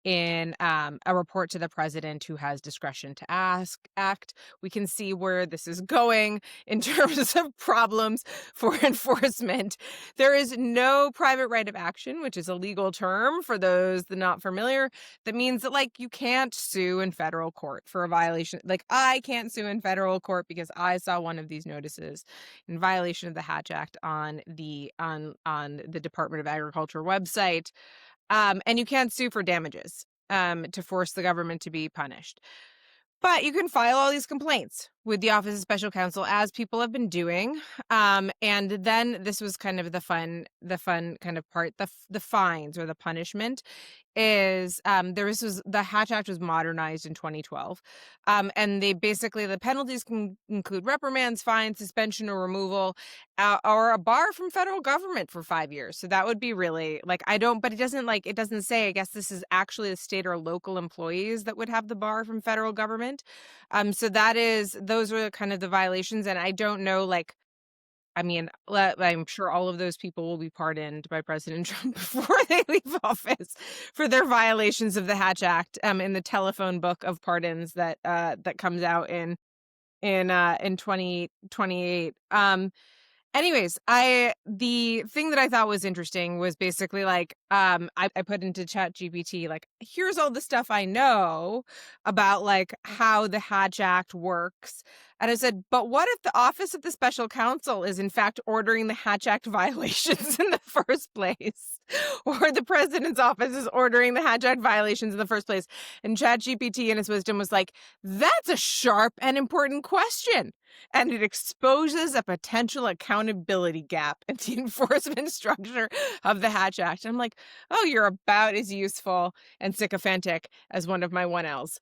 in a report to the president, who has discretion to act. We can see where this is going in terms of problems for enforcement. There is no private right of action, which is a legal term for those that are not familiar. That means that, like, you can't sue in federal court for a violation. Like, I can't sue in federal court because I saw one of these notices in violation of the Hatch Act on the Department of Agriculture website. And you can't sue for damages to force the government to be punished. But you can file all these complaints with the Office of Special Counsel, as people have been doing. And then this was kind of the fun kind of part. The fines, or the punishment, is the Hatch Act was modernized in 2012. And the penalties can include reprimands, fines, suspension, or removal, or a bar from federal government for 5 years. So that would be really, like, but it doesn't say, I guess this is actually the state or local employees that would have the bar from federal government. So those are kind of the violations. And I don't know, like, I mean, I'm sure all of those people will be pardoned by President Trump before they leave office for their violations of the Hatch Act in the telephone book of pardons that comes out in 2028. Anyways, the thing that I thought was interesting was basically like, I put into Chat GPT, like, here's all the stuff I know about like how the Hatch Act works. And I said, but what if the Office of the Special Counsel is in fact ordering the Hatch Act violations in the first place? Or the president's office is ordering the Hatch Act violations in the first place? And Chat GPT in its wisdom was like, that's a sharp and important question. And it exposes a potential accountability gap in the enforcement structure of the Hatch Act. I'm like, oh, you're about as useful and sycophantic as one of my 1Ls.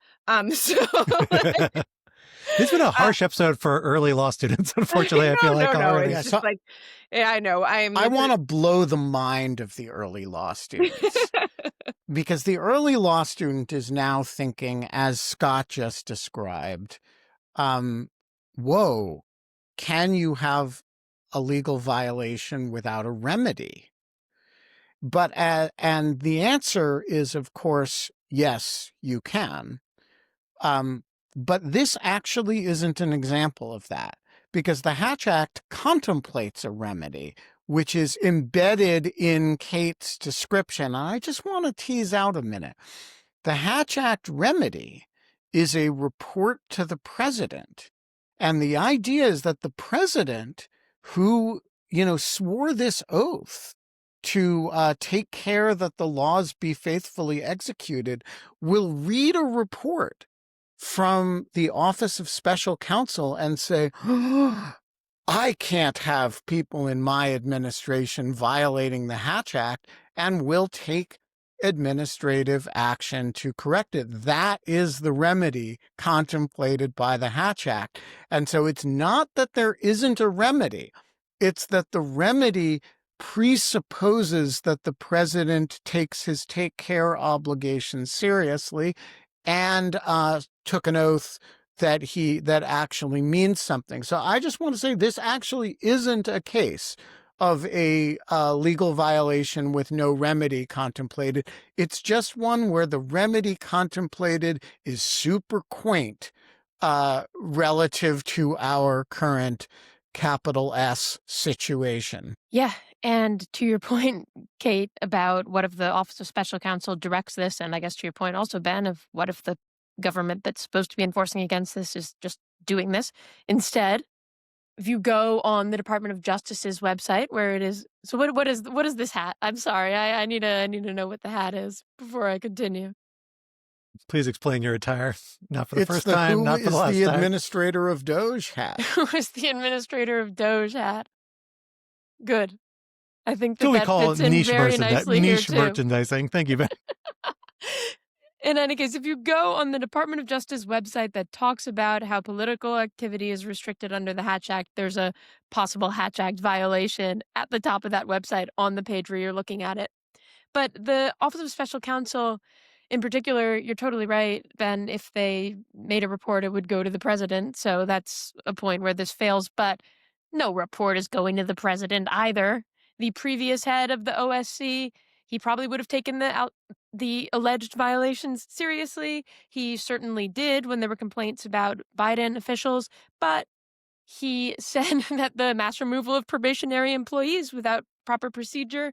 It's been a harsh episode for early law students, unfortunately, I feel like already. It's just like, yeah, I know. I want to blow the mind of the early law students. Because the early law student is now thinking, as Scott just described, whoa, can you have a legal violation without a remedy? But and the answer is, of course, yes, you can. But this actually isn't an example of that, because the Hatch Act contemplates a remedy, which is embedded in Kate's description. And I just want to tease out a minute. The Hatch Act remedy is a report to the president. And the idea is that the president, who, swore this oath to take care that the laws be faithfully executed, will read a report from the Office of Special Counsel and say, I can't have people in my administration violating the Hatch Act, and will take administrative action to correct it. That is the remedy contemplated by the Hatch Act. And so it's not that there isn't a remedy. It's that the remedy presupposes that the president takes his take care obligations seriously and took an oath that actually means something. So I just want to say this actually isn't a case of a legal violation with no remedy contemplated. It's just one where the remedy contemplated is super quaint relative to our current capital S situation. Yeah. And to your point, Kate, about what if the Office of Special Counsel directs this, and I guess to your point also, Ben, of what if the government that's supposed to be enforcing against this is just doing this instead. If you go on the Department of Justice's website, where it is, so what is this hat? I'm sorry, I need to know what the hat is before I continue. Please explain your attire. Not for the first time, not for the last time. Who is the administrator of Doge hat? Who is the administrator of Doge hat? Good. I think that we call fits it niche very nicely niche here too. Merchandising. Thank you, Ben. In any case, if you go on the Department of Justice website that talks about how political activity is restricted under the Hatch Act, there's a possible Hatch Act violation at the top of that website on the page where you're looking at it. But the Office of Special Counsel, in particular, you're totally right, Ben. If they made a report, it would go to the president. So that's a point where this fails. But no report is going to the president either. The previous head of the OSC, he probably would have taken the alleged violations seriously. He certainly did when there were complaints about Biden officials, but he said that the mass removal of probationary employees without proper procedure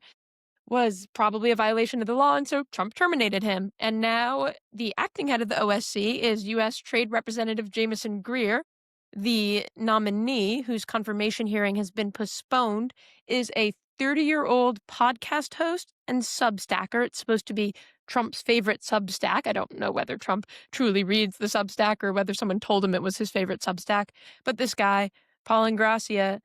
was probably a violation of the law, and so Trump terminated him. And now the acting head of the OSC is U.S. Trade Representative Jamieson Greer. The nominee, whose confirmation hearing has been postponed, is a 30-year-old podcast host and Substacker. It's supposed to be Trump's favorite Substack. I don't know whether Trump truly reads the Substack or whether someone told him it was his favorite Substack. But this guy, Paul Ingrassia,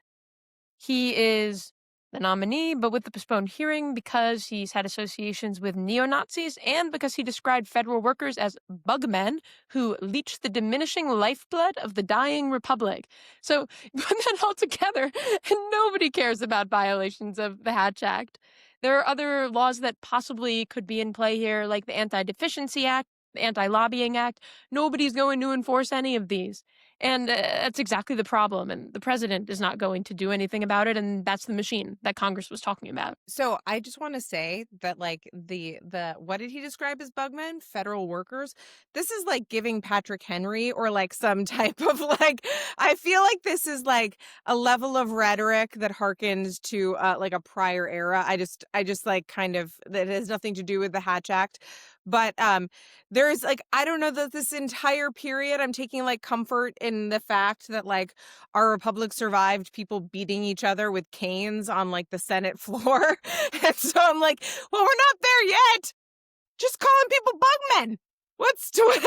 he is the nominee, but with the postponed hearing because he's had associations with neo-Nazis and because he described federal workers as bugmen who leech the diminishing lifeblood of the dying republic. So put that all together, and nobody cares about violations of the Hatch Act. There are other laws that possibly could be in play here, like the Anti-Deficiency Act, the Anti-Lobbying Act. Nobody's going to enforce any of these. And that's exactly the problem. And the president is not going to do anything about it. And that's the machine that Congress was talking about. So I just want to say that, like, the what did he describe as bugmen? Federal workers. This is like giving Patrick Henry or like some type of like. I feel like this is like a level of rhetoric that harkens to like a prior era. I just like kind of that has nothing to do with the Hatch Act. But there's like, I don't know that this entire period I'm taking like comfort in the fact that like our republic survived people beating each other with canes on like the Senate floor. And so I'm like, well, we're not there yet. Just calling people bugmen. What's doing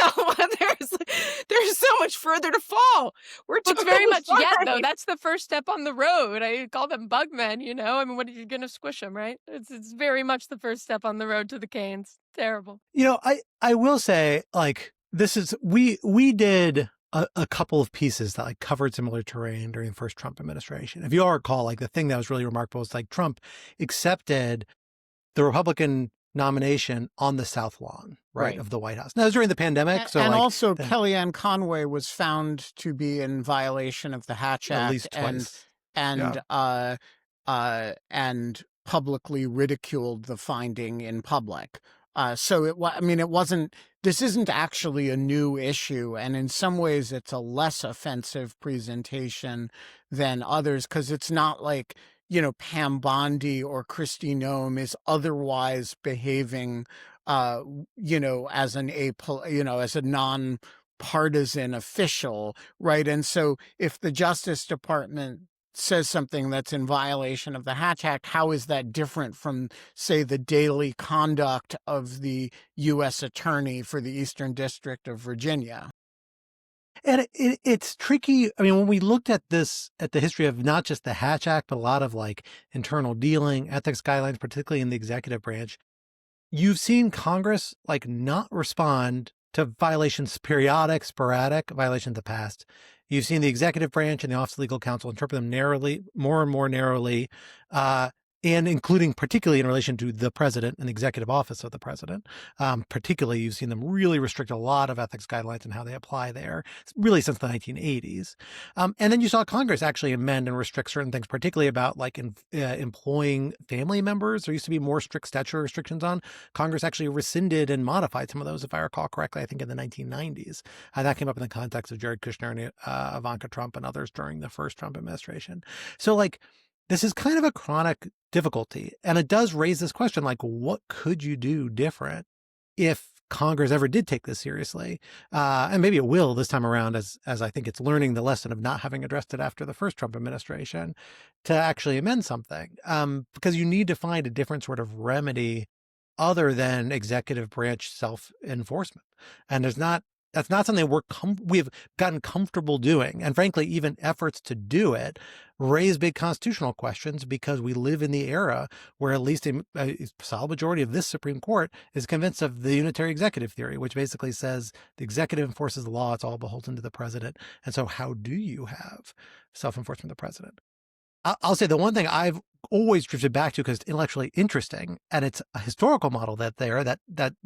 there's so much further to fall. We're It's very totally much yet, though. fine. That's the first step on the road. I call them bugmen, you know? I mean, what are you going to squish them, right? It's very much the first step on the road to the canes. Terrible. I will say, like, this is, we did a couple of pieces that like covered similar terrain during the first Trump administration. If you all recall, like the thing that was really remarkable was like Trump accepted the Republican nomination on the South Lawn, right, of the White House. Now, it was during the pandemic. And also Kellyanne Conway was found to be in violation of the Hatch Act at least twice. And publicly ridiculed the finding in public. So it wasn't, this isn't actually a new issue. And in some ways it's a less offensive presentation than others, because it's not like, Pam Bondi or Kristi Noem is otherwise behaving, as as a non-partisan official, right? And so if the Justice Department says something that's in violation of the Hatch Act, how is that different from, say, the daily conduct of the U.S. Attorney for the Eastern District of Virginia? And it's tricky. I mean, when we looked at this, at the history of not just the Hatch Act, but a lot of like internal dealing, ethics guidelines, particularly in the executive branch, you've seen Congress like not respond to violations, periodic, sporadic violations of the past. You've seen the executive branch and the Office of Legal Counsel interpret them narrowly, more and more narrowly, and including particularly in relation to the president and the executive office of the president. Particularly, you've seen them really restrict a lot of ethics guidelines and how they apply there, really since the 1980s. And then you saw Congress actually amend and restrict certain things, particularly about like employing family members. There used to be more strict statutory restrictions on. Congress actually rescinded and modified some of those, if I recall correctly, I think in the 1990s. That came up in the context of Jared Kushner and Ivanka Trump and others during the first Trump administration. So like, this is kind of a chronic difficulty. And it does raise this question, like, what could you do different if Congress ever did take this seriously? And maybe it will this time around, as I think it's learning the lesson of not having addressed it after the first Trump administration, to actually amend something. Because you need to find a different sort of remedy other than executive branch self-enforcement. And that's not something we've gotten comfortable doing. And frankly, even efforts to do it raise big constitutional questions, because we live in the era where at least a solid majority of this Supreme Court is convinced of the unitary executive theory, which basically says the executive enforces the law. It's all beholden to the president. And so how do you have self-enforcement of the president? I'll say the one thing I've always drifted back to, because it's intellectually interesting, and it's a historical model that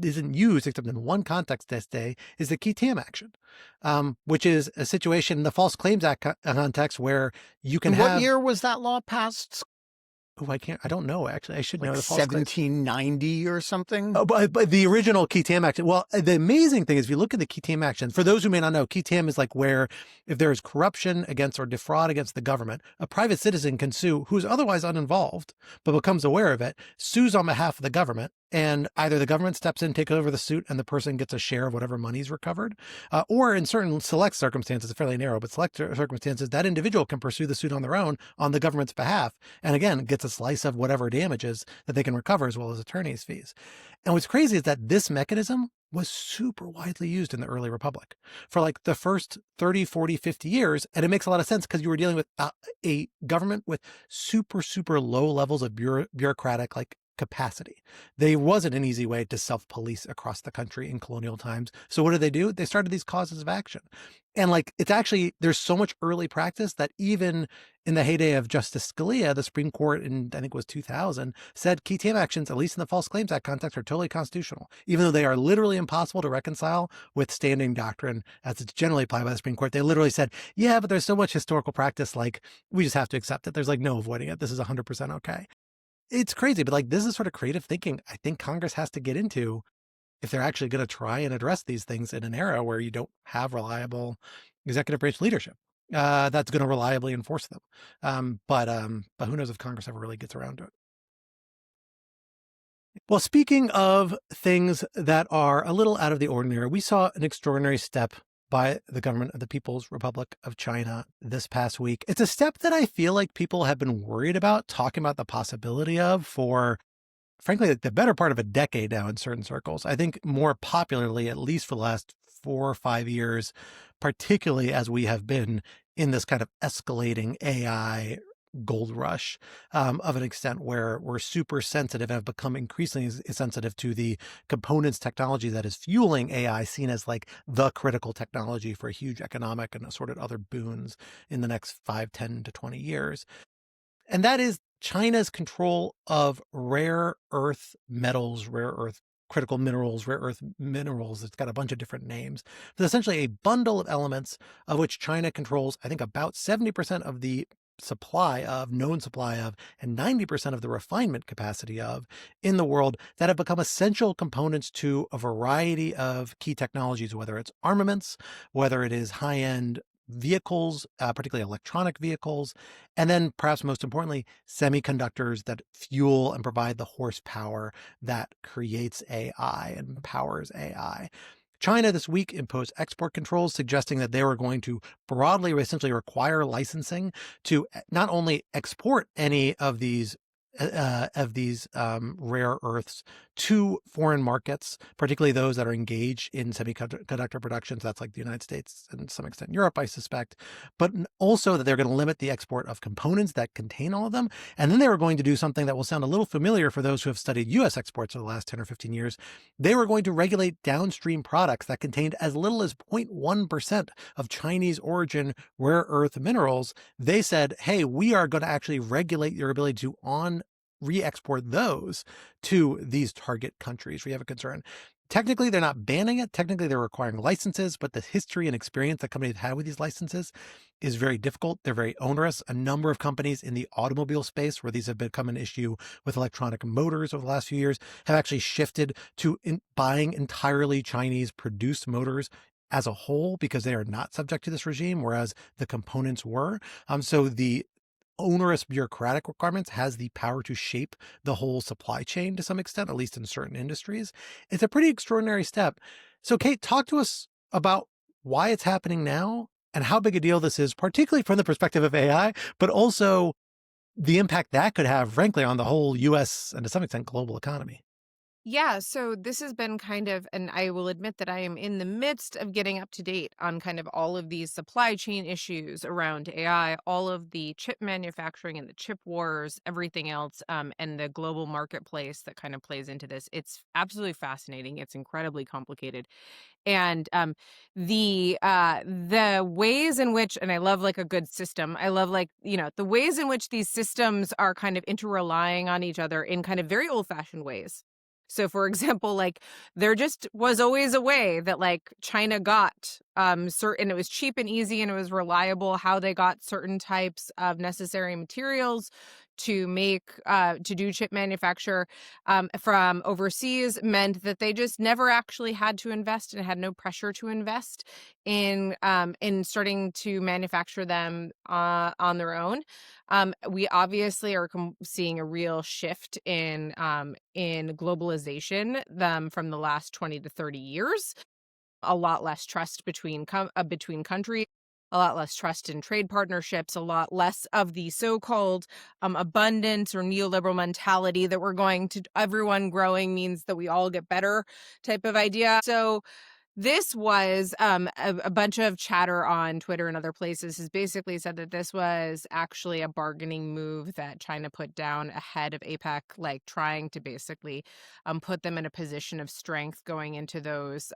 isn't used except in one context this day, is the qui tam action, which is a situation in the False Claims Act context where you can have... What year was that law passed? Oh, I don't know, actually. I should know. The 1790 or something? Oh, but the original qui tam action. Well, the amazing thing is, if you look at the qui tam action, for those who may not know, qui tam is like where if there is corruption against or defraud against the government, a private citizen can sue who's otherwise uninvolved, but becomes aware of it, sues on behalf of the government, and either the government steps in, takes over the suit, and the person gets a share of whatever money's recovered, or in certain select circumstances, fairly narrow, but select circumstances, that individual can pursue the suit on their own on the government's behalf, and again, gets a slice of whatever damages that they can recover, as well as attorney's fees. And what's crazy is that this mechanism was super widely used in the early republic for like the first 30, 40, 50 years. And it makes a lot of sense, because you were dealing with a government with super, super low levels of bureaucratic like capacity. There wasn't an easy way to self-police across the country in colonial times. So what did? They started these causes of action. And like, it's actually, there's so much early practice that even in the heyday of Justice Scalia, the Supreme Court in, I think it was 2000, said key TAM actions, at least in the False Claims Act context, are totally constitutional, even though they are literally impossible to reconcile with standing doctrine as it's generally applied by the Supreme Court. They literally said, yeah, but there's so much historical practice, like, we just have to accept it. There's like no avoiding it. This is 100% okay. It's crazy, but like, this is sort of creative thinking I think Congress has to get into if they're actually going to try and address these things in an era where you don't have reliable executive branch leadership that's going to reliably enforce them. But who knows if Congress ever really gets around to it. Well, speaking of things that are a little out of the ordinary, we saw an extraordinary step by the government of the People's Republic of China this past week. It's a step that I feel like people have been worried about, talking about the possibility of for, frankly, like the better part of a decade now in certain circles. I think more popularly, at least for the last 4 or 5 years, particularly as we have been in this kind of escalating AI gold rush of an extent where we're super sensitive and have become increasingly sensitive to the components technology that is fueling AI, seen as like the critical technology for huge economic and assorted other boons in the next 5, 10 to 20 years. And that is China's control of rare earth metals, rare earth critical minerals, rare earth minerals. It's got a bunch of different names. But essentially a bundle of elements of which China controls, I think, about 70% of the known supply of, and 90% of the refinement capacity of in the world, that have become essential components to a variety of key technologies, whether it's armaments, whether it is high-end vehicles, particularly electronic vehicles, and then perhaps most importantly, semiconductors that fuel and provide the horsepower that creates AI and powers AI. China this week imposed export controls, suggesting that they were going to broadly essentially require licensing to not only export any of these rare earths to foreign markets, particularly those that are engaged in semiconductor production. So that's like the United States and to some extent Europe, I suspect, but also that they're going to limit the export of components that contain all of them. And then they were going to do something that will sound a little familiar for those who have studied U.S. exports over the last 10 or 15 years. They were going to regulate downstream products that contained as little as 0.1% of Chinese origin rare earth minerals. They said, hey, we are going to actually regulate your ability to re-export those to these target countries where you have a concern. Technically, they're not banning it. Technically, they're requiring licenses, but the history and experience that companies have with these licenses is very difficult. They're very onerous. A number of companies in the automobile space, where these have become an issue with electronic motors over the last few years, have actually shifted to buying entirely Chinese produced motors as a whole because they are not subject to this regime, whereas the components were. So the onerous bureaucratic requirements has the power to shape the whole supply chain to some extent, at least in certain industries. It's a pretty extraordinary step. So Kate, talk to us about why it's happening now and how big a deal this is, particularly from the perspective of AI, but also the impact that could have, frankly, on the whole US and to some extent global economy. Yeah, so this has been kind of, and I will admit that I am in the midst of getting up to date on kind of all of these supply chain issues around AI, all of the chip manufacturing and the chip wars, everything else, and the global marketplace that kind of plays into this. It's absolutely fascinating. It's incredibly complicated. And the ways in which, and I love like a good system. I love like, the ways in which these systems are kind of interrelying on each other in kind of very old-fashioned ways. So, for example, like there just was always a way that like China got certain, it was cheap and easy and it was reliable how they got certain types of necessary materials to make to do chip manufacture from overseas, meant that they just never actually had to invest and had no pressure to invest in starting to manufacture them on their own. We obviously are seeing a real shift in globalization from the last 20 to 30 years. A lot less trust between countries, a lot less trust in trade partnerships, a lot less of the so-called abundance or neoliberal mentality that everyone growing means that we all get better type of idea. So this was a bunch of chatter on Twitter and other places has basically said that this was actually a bargaining move that China put down ahead of APEC, like trying to basically put them in a position of strength going into those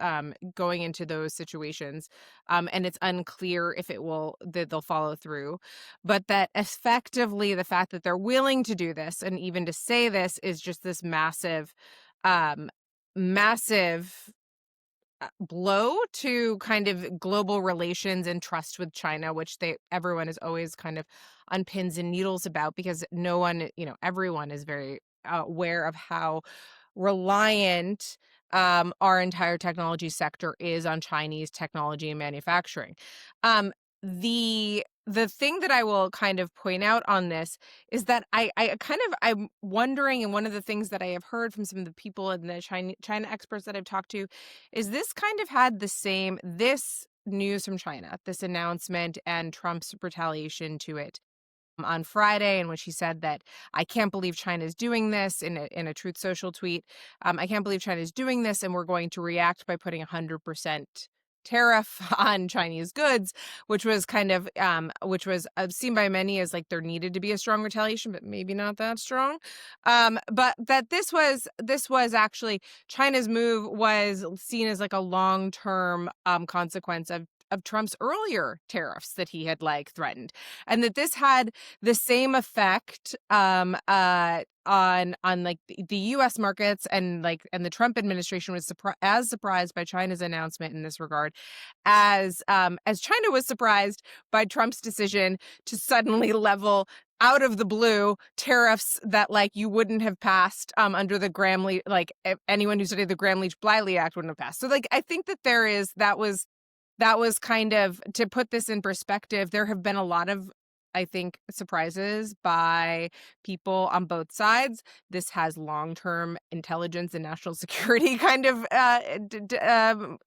situations. And it's unclear if that they'll follow through, but that effectively the fact that they're willing to do this and even to say this is just this massive blow to kind of global relations and trust with China, which everyone is always kind of on pins and needles about, because everyone is very aware of how reliant our entire technology sector is on Chinese technology and manufacturing. The thing that I will kind of point out on this is that I'm wondering, and one of the things that I have heard from some of the people and the China experts that I've talked to is this kind of had this news from China, this announcement and Trump's retaliation to it on Friday, in which he said that I can't believe China's doing this in a Truth Social tweet. I can't believe China's doing this, and we're going to react by putting 100% tariff on Chinese goods, which was seen by many as like there needed to be a strong retaliation, but maybe not that strong. But that this was actually China's move was seen as like a long-term consequence of Trump's earlier tariffs that he had like threatened, and that this had the same effect on like the U.S. markets, and the Trump administration was as surprised by China's announcement in this regard as China was surprised by Trump's decision to suddenly level out of the blue tariffs that like you wouldn't have passed under the Gramm-Leach, like anyone who studied the Gramm-Leach-Bliley Act wouldn't have passed. So like I think that was kind of, to put this in perspective, there have been a lot of, I think, surprises by people on both sides. This has long-term intelligence and national security kind of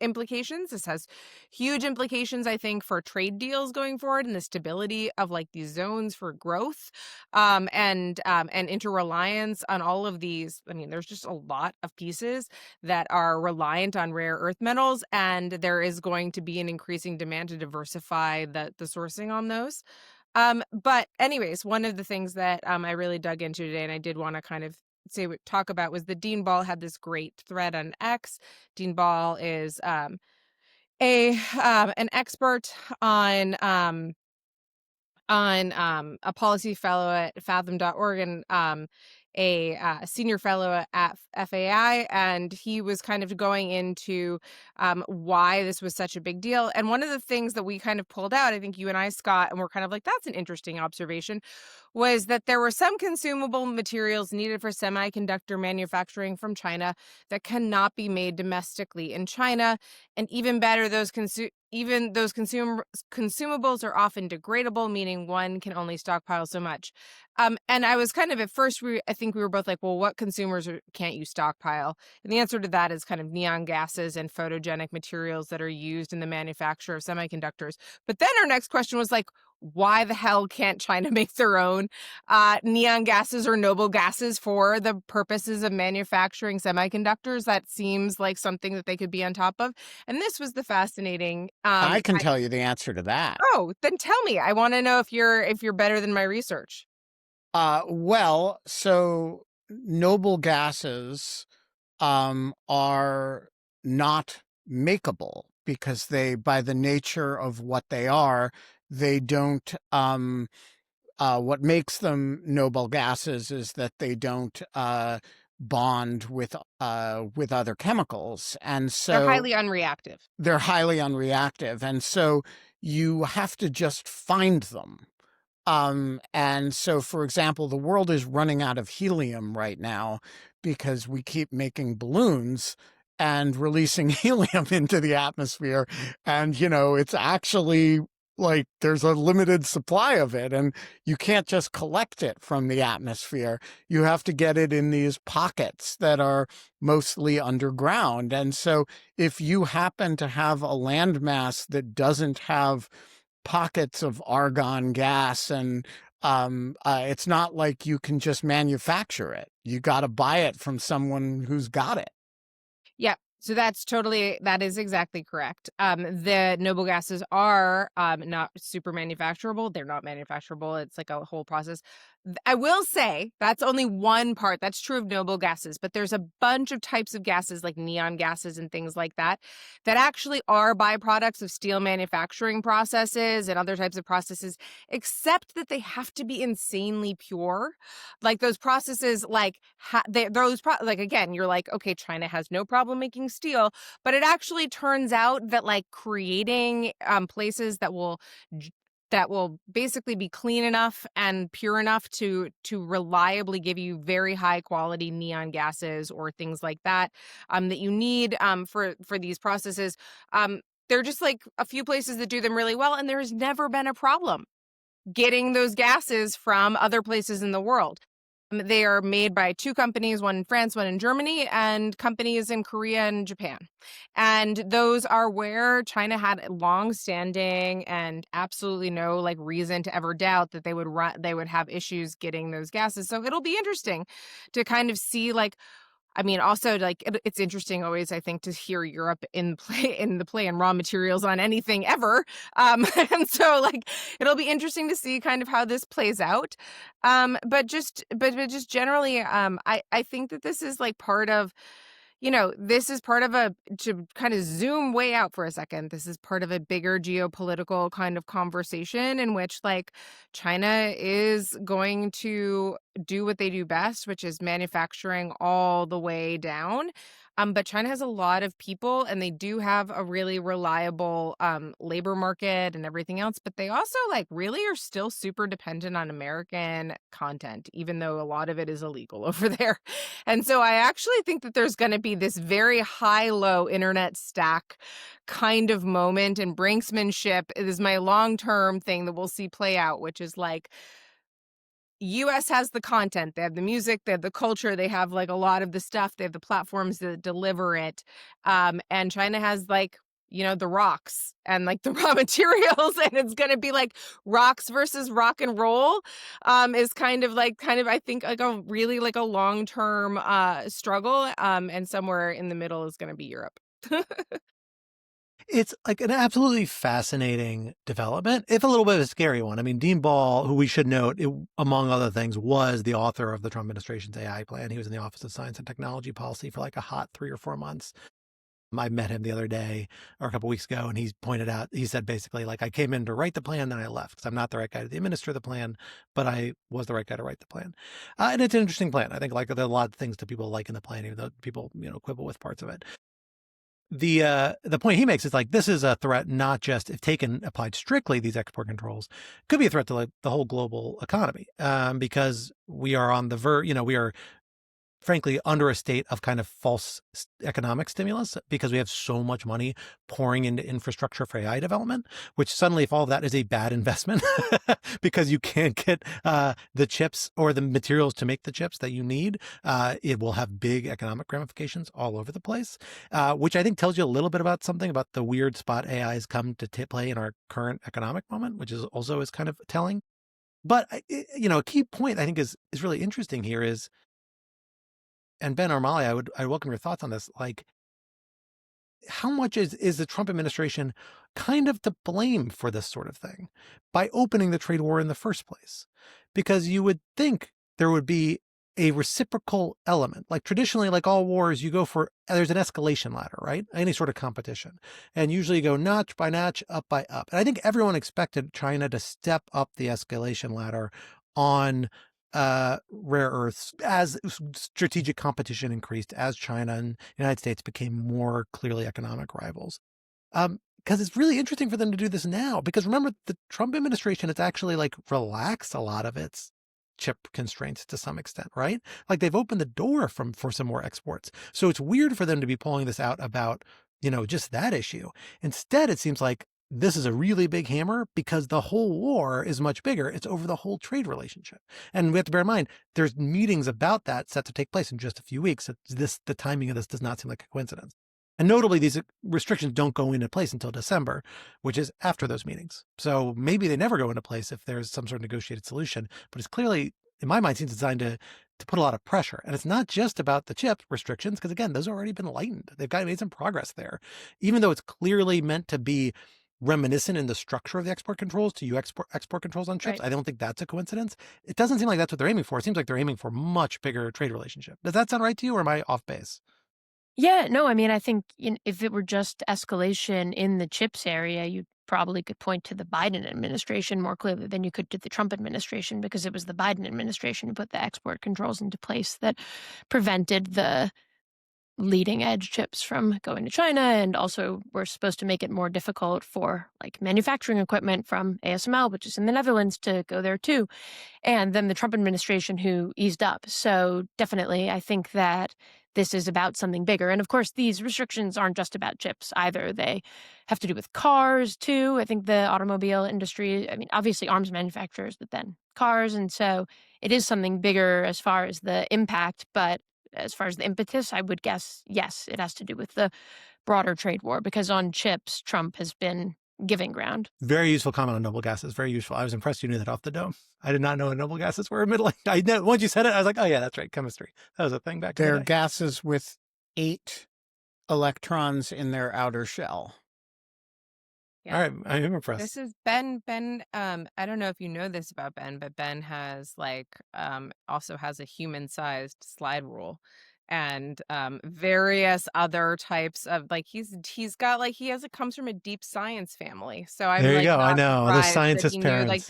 implications. This has huge implications, I think, for trade deals going forward and the stability of like these zones for growth, and interreliance on all of these. I mean, there's just a lot of pieces that are reliant on rare earth metals, and there is going to be an increasing demand to diversify the sourcing on those. But anyways, one of the ththings that I really dug into today, and I did want to kind of talk about, was that Dean Ball had this great thread on X. Dean Ball is an expert on a policy fellow at fathom.org, and a senior fellow at FAI, and he was kind of going into why this was such a big deal. And one of the things that we kind of pulled out, I think you and I, Scott, and we're kind of like, that's an interesting observation, was that there were some consumable materials needed for semiconductor manufacturing from China that cannot be made domestically in China. And even better, those consumables are often degradable, meaning one can only stockpile so much. And I was kind of, at first, I think we were both like, well, what consumers can't you stockpile? And the answer to that is kind of neon gases and photogenic materials that are used in the manufacture of semiconductors. But then our next question was like, why the hell can't China make their own neon gases or noble gases for the purposes of manufacturing semiconductors? That seems like something that they could be on top of. And this was the fascinating. I can tell you the answer to that. Oh, then tell me. I want to know if you're better than my research. Well, so noble gases are not makeable because they, by the nature of what they are, they don't. What makes them noble gases is that they don't bond with other chemicals, and so They're highly unreactive. They're highly unreactive, and so you have to just find them. And so, for example, the world is running out of helium right now because we keep making balloons and releasing helium into the atmosphere. And, it's actually like there's a limited supply of it, and you can't just collect it from the atmosphere. You have to get it in these pockets that are mostly underground. And so if you happen to have a landmass that doesn't have pockets of argon gas, and it's not like you can just manufacture it. You got to buy it from someone who's got it. Yeah. So that is exactly correct. The noble gases are not super manufacturable. They're not manufacturable. It's like a whole process. I will say that's only one part. That's true of noble gases, but there's a bunch of types of gases like neon gases and things like that actually are byproducts of steel manufacturing processes and other types of processes, except that they have to be insanely pure. Like those processes, like again, you're like, okay, China has no problem making steel, but it actually turns out that like creating places that will basically be clean enough and pure enough to reliably give you very high quality neon gases or things like that that you need for these processes. There are just like a few places that do them really well, and there's never been a problem getting those gases from other places in the world. They are made by two companies, one in France, one in Germany, and companies in Korea and Japan. And those are where China had long-standing and absolutely no like reason to ever doubt that they would have issues getting those gases. So it'll be interesting to kind of see like, I mean, also like it's interesting always, I think, to hear Europe in the play and raw materials on anything ever. And so like it'll be interesting to see kind of how this plays out. But just generally, I think that this is like part of, this is part of to kind of zoom way out for a second. This is part of a bigger geopolitical kind of conversation in which like China is going to do what they do best, which is manufacturing all the way down. But China has a lot of people and they do have a really reliable labor market and everything else. But they also like really are still super dependent on American content, even though a lot of it is illegal over there. And so I actually think that there's going to be this very high-low internet stack kind of moment, and brinksmanship is my long-term thing that we'll see play out, which is like US has the content, they have the music, they have the culture, they have like a lot of the stuff, they have the platforms that deliver it. And China has like, the rocks and like the raw materials, and it's going to be like rocks versus rock and roll is kind of I think like a really like a long-term struggle. And somewhere in the middle is going to be Europe. It's like an absolutely fascinating development, if a little bit of a scary one. I mean, Dean Ball, who we should note, among other things, was the author of the Trump administration's AI plan. He was in the Office of Science and Technology Policy for like a hot 3 or 4 months. I met him the other day or a couple weeks ago, and he said basically like, I came in to write the plan, then I left because I'm not the right guy to administer the plan, but I was the right guy to write the plan. And it's an interesting plan. I think like there are a lot of things that people like in the plan, even though people, quibble with parts of it. The point he makes is like, this is a threat, not just if applied strictly, these export controls could be a threat to like the whole global economy, because we are on the verge, we are frankly under a state of kind of false economic stimulus because we have so much money pouring into infrastructure for AI development, which suddenly, if all of that is a bad investment because you can't get the chips or the materials to make the chips that you need, it will have big economic ramifications all over the place, which I think tells you a little bit about something about the weird spot AI has come to play in our current economic moment, which is also is kind of telling. But, a key point I think is really interesting here is, and Ben or Molly, I welcome your thoughts on this. Like, how much is the Trump administration kind of to blame for this sort of thing by opening the trade war in the first place? Because you would think there would be a reciprocal element. Like traditionally, like all wars, there's an escalation ladder, right? Any sort of competition. And usually you go notch by notch, up by up. And I think everyone expected China to step up the escalation ladder on rare earths as strategic competition increased, as China and the United States became more clearly economic rivals. Because it's really interesting for them to do this now, because remember, the Trump administration has actually like relaxed a lot of its chip constraints to some extent, right? Like they've opened the door for some more exports. So it's weird for them to be pulling this out about, just that issue. Instead, it seems like this is a really big hammer because the whole war is much bigger. It's over the whole trade relationship. And we have to bear in mind, there's meetings about that set to take place in just a few weeks. The timing of this does not seem like a coincidence. And notably, these restrictions don't go into place until December, which is after those meetings. So maybe they never go into place if there's some sort of negotiated solution. But it's clearly, in my mind, seems designed to to put a lot of pressure. And it's not just about the chip restrictions, because again, those have already been lightened. They've made some progress there, even though it's clearly meant to be reminiscent in the structure of the export controls to you export controls on chips. Right. I don't think that's a coincidence. It doesn't seem like that's what they're aiming for. It seems like they're aiming for much bigger trade relationship. Does that sound right to you, or am I off base? Yeah, no, I mean, I think if it were just escalation in the chips area, you probably could point to the Biden administration more clearly than you could to the Trump administration, because it was the Biden administration who put the export controls into place that prevented the leading edge chips from going to China, and also we're supposed to make it more difficult for like manufacturing equipment from ASML, which is in the Netherlands, to go there too. And then the Trump administration who eased up. So definitely, I think that this is about something bigger. And of course, these restrictions aren't just about chips either. They have to do with cars too. I think the automobile industry, I mean, obviously arms manufacturers, but then cars. And so it is something bigger as far as the impact. But as far as the impetus, I would guess, yes, it has to do with the broader trade war, because on chips, Trump has been giving ground. Very useful comment on noble gases. Very useful. I was impressed you knew that off the dome. I did not know what noble gases were. I know once you said it, I was like, oh yeah, that's right. Chemistry. That was a thing back in the They're day. gases with 8 electrons in their outer shell. Yeah. All right, I am impressed. This is Ben. I don't know if you know this about Ben, but Ben has also has a human-sized slide rule, and various other types of it comes from a deep science family. So I'm there you go. I know the surprised that scientist he knew parents.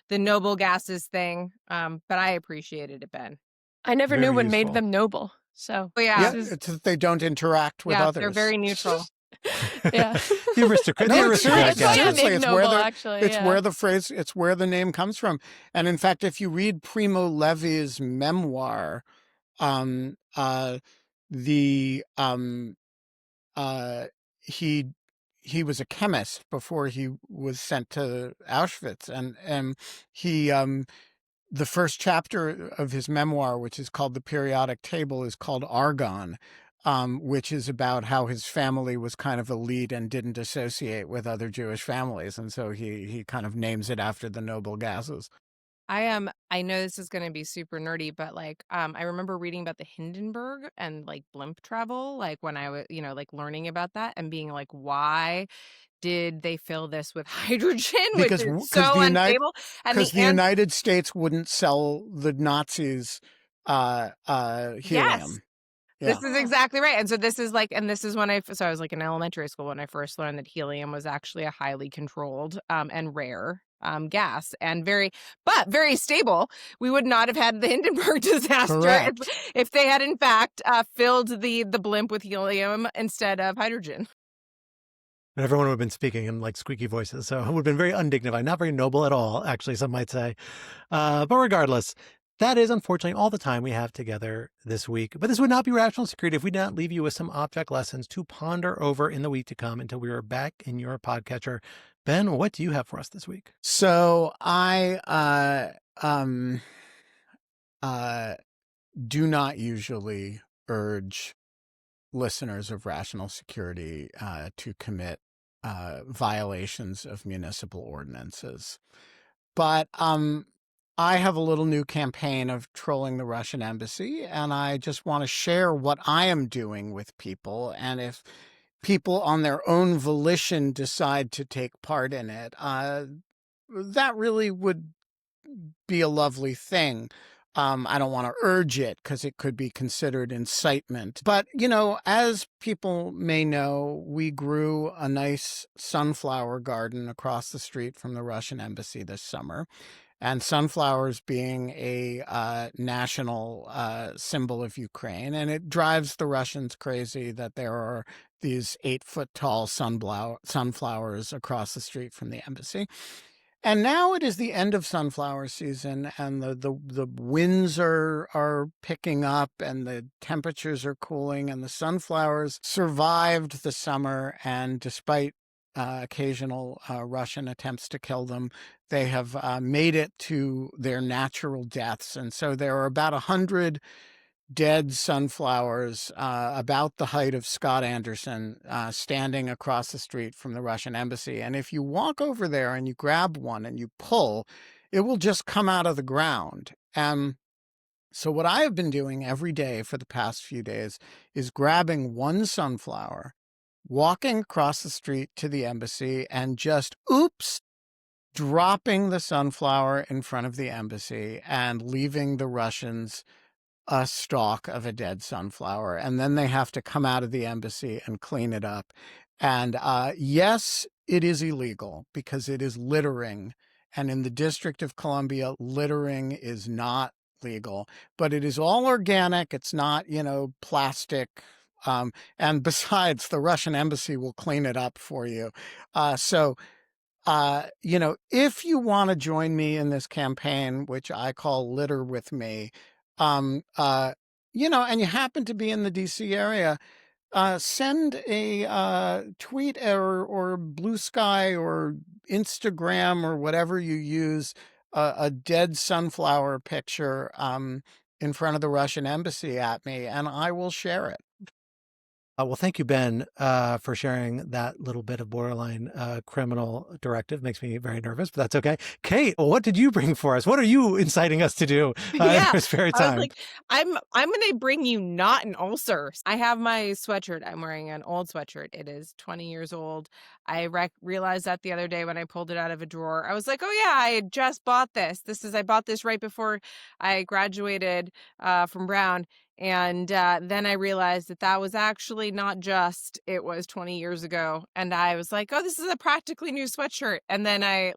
the noble gases thing. But I appreciated it, Ben. I never Very knew what useful. made them noble. So yeah, It's that they don't interact with others. They're very neutral. yeah. The aristocrat. No, the aristocrat It's gas. seriously, it's where noble, the- actually. It's Yeah. where the phrase, it's where the name comes from. And in fact, if you read Primo Levi's memoir, um, uh, the he was a chemist before he was sent to Auschwitz, and he the first chapter of his memoir, which is called The Periodic Table, is called Argon, which is about how his family was kind of elite and didn't associate with other Jewish families. And so he kind of names it after the noble gases. I know this is going to be super nerdy, but I remember reading about the Hindenburg and blimp travel, when I was learning about that and being like, why did they fill this with hydrogen, which is so unstable? Because the United States wouldn't sell the Nazis helium. Yes. Yeah. This is exactly right. And so this is when I was in elementary school when I first learned that helium was actually a highly controlled and rare gas, and very stable. We would not have had the Hindenburg disaster if they had in fact filled the blimp with helium instead of hydrogen. And everyone would have been speaking in squeaky voices, so it would have been very undignified, not very noble at all, actually, some might say. But regardless, that is unfortunately all the time we have together this week. But this would not be Rational Security if we did not leave you with some object lessons to ponder over in the week to come until we are back in your podcatcher. Ben, what do you have for us this week? So I do not usually urge listeners of Rational Security to commit violations of municipal ordinances. But I have a little new campaign of trolling the Russian embassy, and I just want to share what I am doing with people. And if people on their own volition decide to take part in it, that really would be a lovely thing. I don't want to urge it because it could be considered incitement. But, as people may know, we grew a nice sunflower garden across the street from the Russian embassy this summer. And sunflowers being a national symbol of Ukraine. And it drives the Russians crazy that there are these 8-foot-tall sunflowers across the street from the embassy. And now it is the end of sunflower season, and the winds are picking up, and the temperatures are cooling, and the sunflowers survived the summer. And despite occasional Russian attempts to kill them, they have made it to their natural deaths. And so there are about 100 dead sunflowers about the height of Scott Anderson standing across the street from the Russian embassy. And if you walk over there and you grab one and you pull, it will just come out of the ground. So what I have been doing every day for the past few days is grabbing one sunflower, walking across the street to the embassy, and just, oops, dropping the sunflower in front of the embassy and leaving the Russians a stalk of a dead sunflower. And then they have to come out of the embassy and clean it up. And yes, it is illegal because it is littering. And in the District of Columbia, littering is not legal, but it is all organic. It's not, plastic. And besides, the Russian embassy will clean it up for you. So if you want to join me in this campaign, which I call Litter with Me, and you happen to be in the DC area, send a tweet or Blue Sky or Instagram or whatever you use, a dead sunflower picture in front of the Russian embassy at me, and I will share it. Well, thank you, Ben, for sharing that little bit of borderline criminal directive. Makes me very nervous, but that's okay. Kate, what did you bring for us? What are you inciting us to do in this very I was time? like, I'm going to bring you not an ulcer. I have my sweatshirt. I'm wearing an old sweatshirt. It is 20 years old. I realized that the other day when I pulled it out of a drawer. I was like, oh yeah, I had just bought this. I bought this right before I graduated from Brown. And then I realized that was actually not just, it was 20 years ago. And I was like, oh, this is a practically new sweatshirt. And then I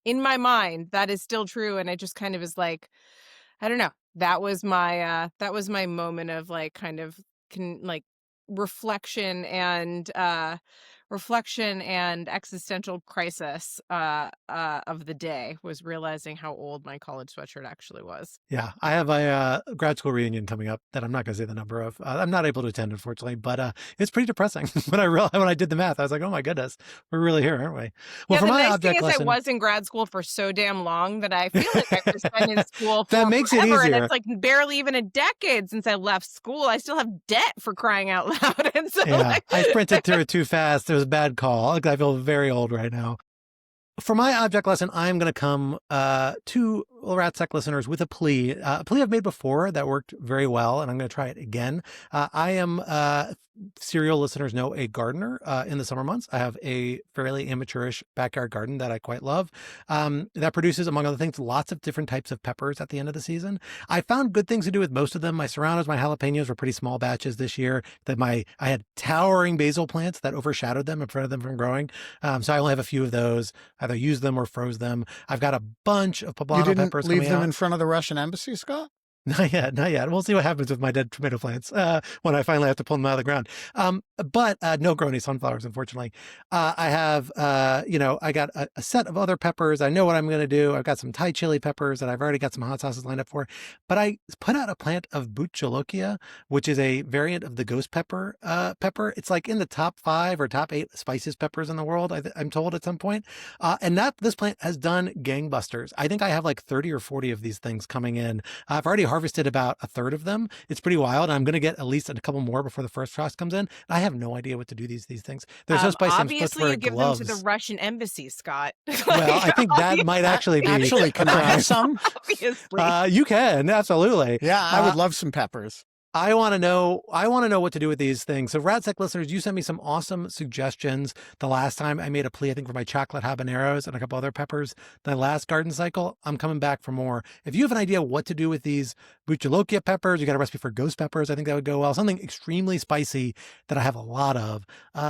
in my mind, that is still true. And I just kind of was like, I don't know. That was my moment of reflection and existential crisis of the day, was realizing how old my college sweatshirt actually was. Yeah, I have a grad school reunion coming up that I'm not going to say the number of. I'm not able to attend, unfortunately, but it's pretty depressing. when I did the math, I was like, oh my goodness, we're really here, aren't we? Well, the nice thing is I was in grad school for so damn long that I feel like I've been in school for that makes forever, it easier. and it's like barely even a decade since I left school. I still have debt, for crying out loud. And so I sprinted through it too fast. It was a bad call. I feel very old right now. For my object lesson, I'm going to come to RatSec listeners with a plea I've made before that worked very well, and I'm going to try it again. I am, serial listeners know, a gardener in the summer months. I have a fairly amateurish backyard garden that I quite love that produces, among other things, lots of different types of peppers at the end of the season. I found good things to do with most of them. My serranos, my jalapenos were pretty small batches this year. I had towering basil plants that overshadowed them and prevented them from growing. So I only have a few of those. Either use them or froze them. I've got a bunch of poblano peppers. You didn't leave them in front of the Russian embassy, Scott? Not yet. We'll see what happens with my dead tomato plants when I finally have to pull them out of the ground. But no growing sunflowers, unfortunately. I have, I got a set of other peppers. I know what I'm going to do. I've got some Thai chili peppers that I've already got some hot sauces lined up for. But I put out a plant of butcholokia, which is a variant of the ghost pepper. It's like in the top 5 or top 8 spiciest peppers in the world, I'm told at some point. And this plant has done gangbusters. I think I have like 30 or 40 of these things coming in. I've already harvested about a third of them. It's pretty wild. I'm going to get at least a couple more before the first frost comes in. I have no idea what to do these things. They're so spicy. Obviously, you give them to the Russian embassy, Scott. Well, I think that might actually be. Actually, can I have some? Obviously, you can, absolutely. Yeah, I would love some peppers. I want to know what to do with these things. So RatSec listeners, you sent me some awesome suggestions the last time I made a plea, I think, for my chocolate habaneros and a couple other peppers. The last garden cycle, I'm coming back for more. If you have an idea what to do with these butcholokia peppers, you got a recipe for ghost peppers, I think that would go well. Something extremely spicy that I have a lot of,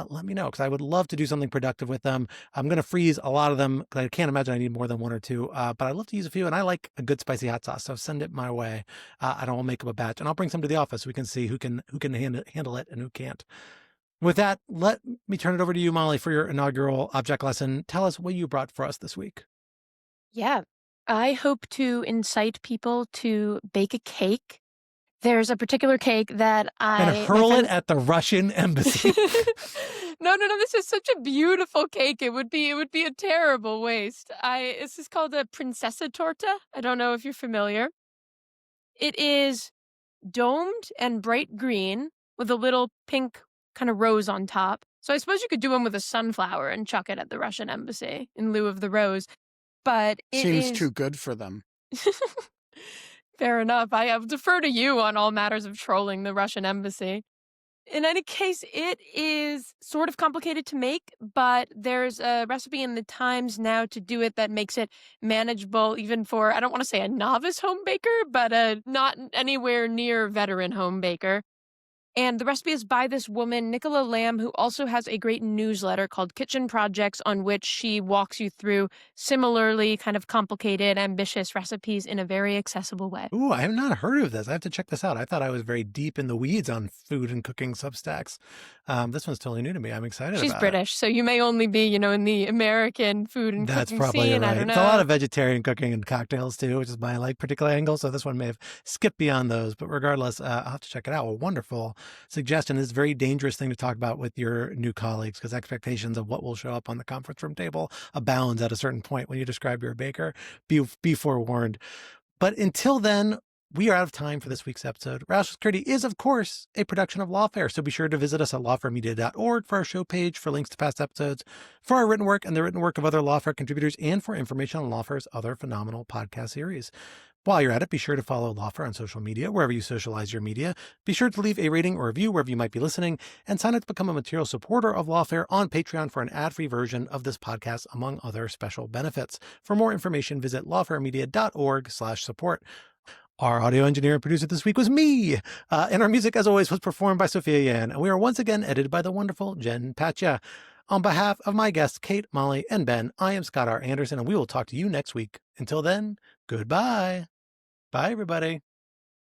let me know, because I would love to do something productive with them. I'm going to freeze a lot of them because I can't imagine I need more than 1 or 2, but I'd love to use a few, and I like a good spicy hot sauce, so send it my way, and I'll make up a batch, and I'll bring some to the office so we can see who can handle it and who can't. With that, let me turn it over to you, Molly, for your inaugural object lesson. Tell us what you brought for us this week. Yeah, I hope to incite people to bake a cake. There's a particular cake that and hurl it at the Russian embassy. No. This is such a beautiful cake. It would be a terrible waste. This is called a princesa torta. I don't know if you're familiar. It is domed and bright green with a little pink kind of rose on top. So I suppose you could do one with a sunflower and chuck it at the Russian embassy in lieu of the rose. But it seems too good for them. Fair enough. I defer to you on all matters of trolling the Russian embassy. In any case, it is sort of complicated to make, but there's a recipe in the Times now to do it that makes it manageable even for, I don't want to say a novice home baker, but a not anywhere near veteran home baker. And the recipe is by this woman, Nicola Lamb, who also has a great newsletter called Kitchen Projects, on which she walks you through similarly kind of complicated, ambitious recipes in a very accessible way. Ooh, I have not heard of this. I have to check this out. I thought I was very deep in the weeds on food and cooking Substacks. This one's totally new to me. I'm excited She's about British, so you may only be, in the American food and That's cooking probably scene. right. I don't know. It's a lot of vegetarian cooking and cocktails too, which is my particular angle. So this one may have skipped beyond those, but regardless, I'll have to check it out. A wonderful suggestion. It's a very dangerous thing to talk about with your new colleagues because expectations of what will show up on the conference room table abounds at a certain point when you describe your baker. Be forewarned. But until then, we are out of time for this week's episode. Roush with Curdy is, of course, a production of Lawfare, so be sure to visit us at lawfaremedia.org for our show page, for links to past episodes, for our written work and the written work of other Lawfare contributors, and for information on Lawfare's other phenomenal podcast series. While you're at it, be sure to follow Lawfare on social media, wherever you socialize your media. Be sure to leave a rating or review wherever you might be listening, and sign up to become a material supporter of Lawfare on Patreon for an ad-free version of this podcast, among other special benefits. For more information, visit lawfaremedia.org/support. Our audio engineer and producer this week was me, and our music, as always, was performed by Sophia Yan, and we are once again edited by the wonderful Jen Patja. On behalf of my guests, Kate, Molly, and Ben, I am Scott R. Anderson, and we will talk to you next week. Until then, goodbye. Bye, everybody.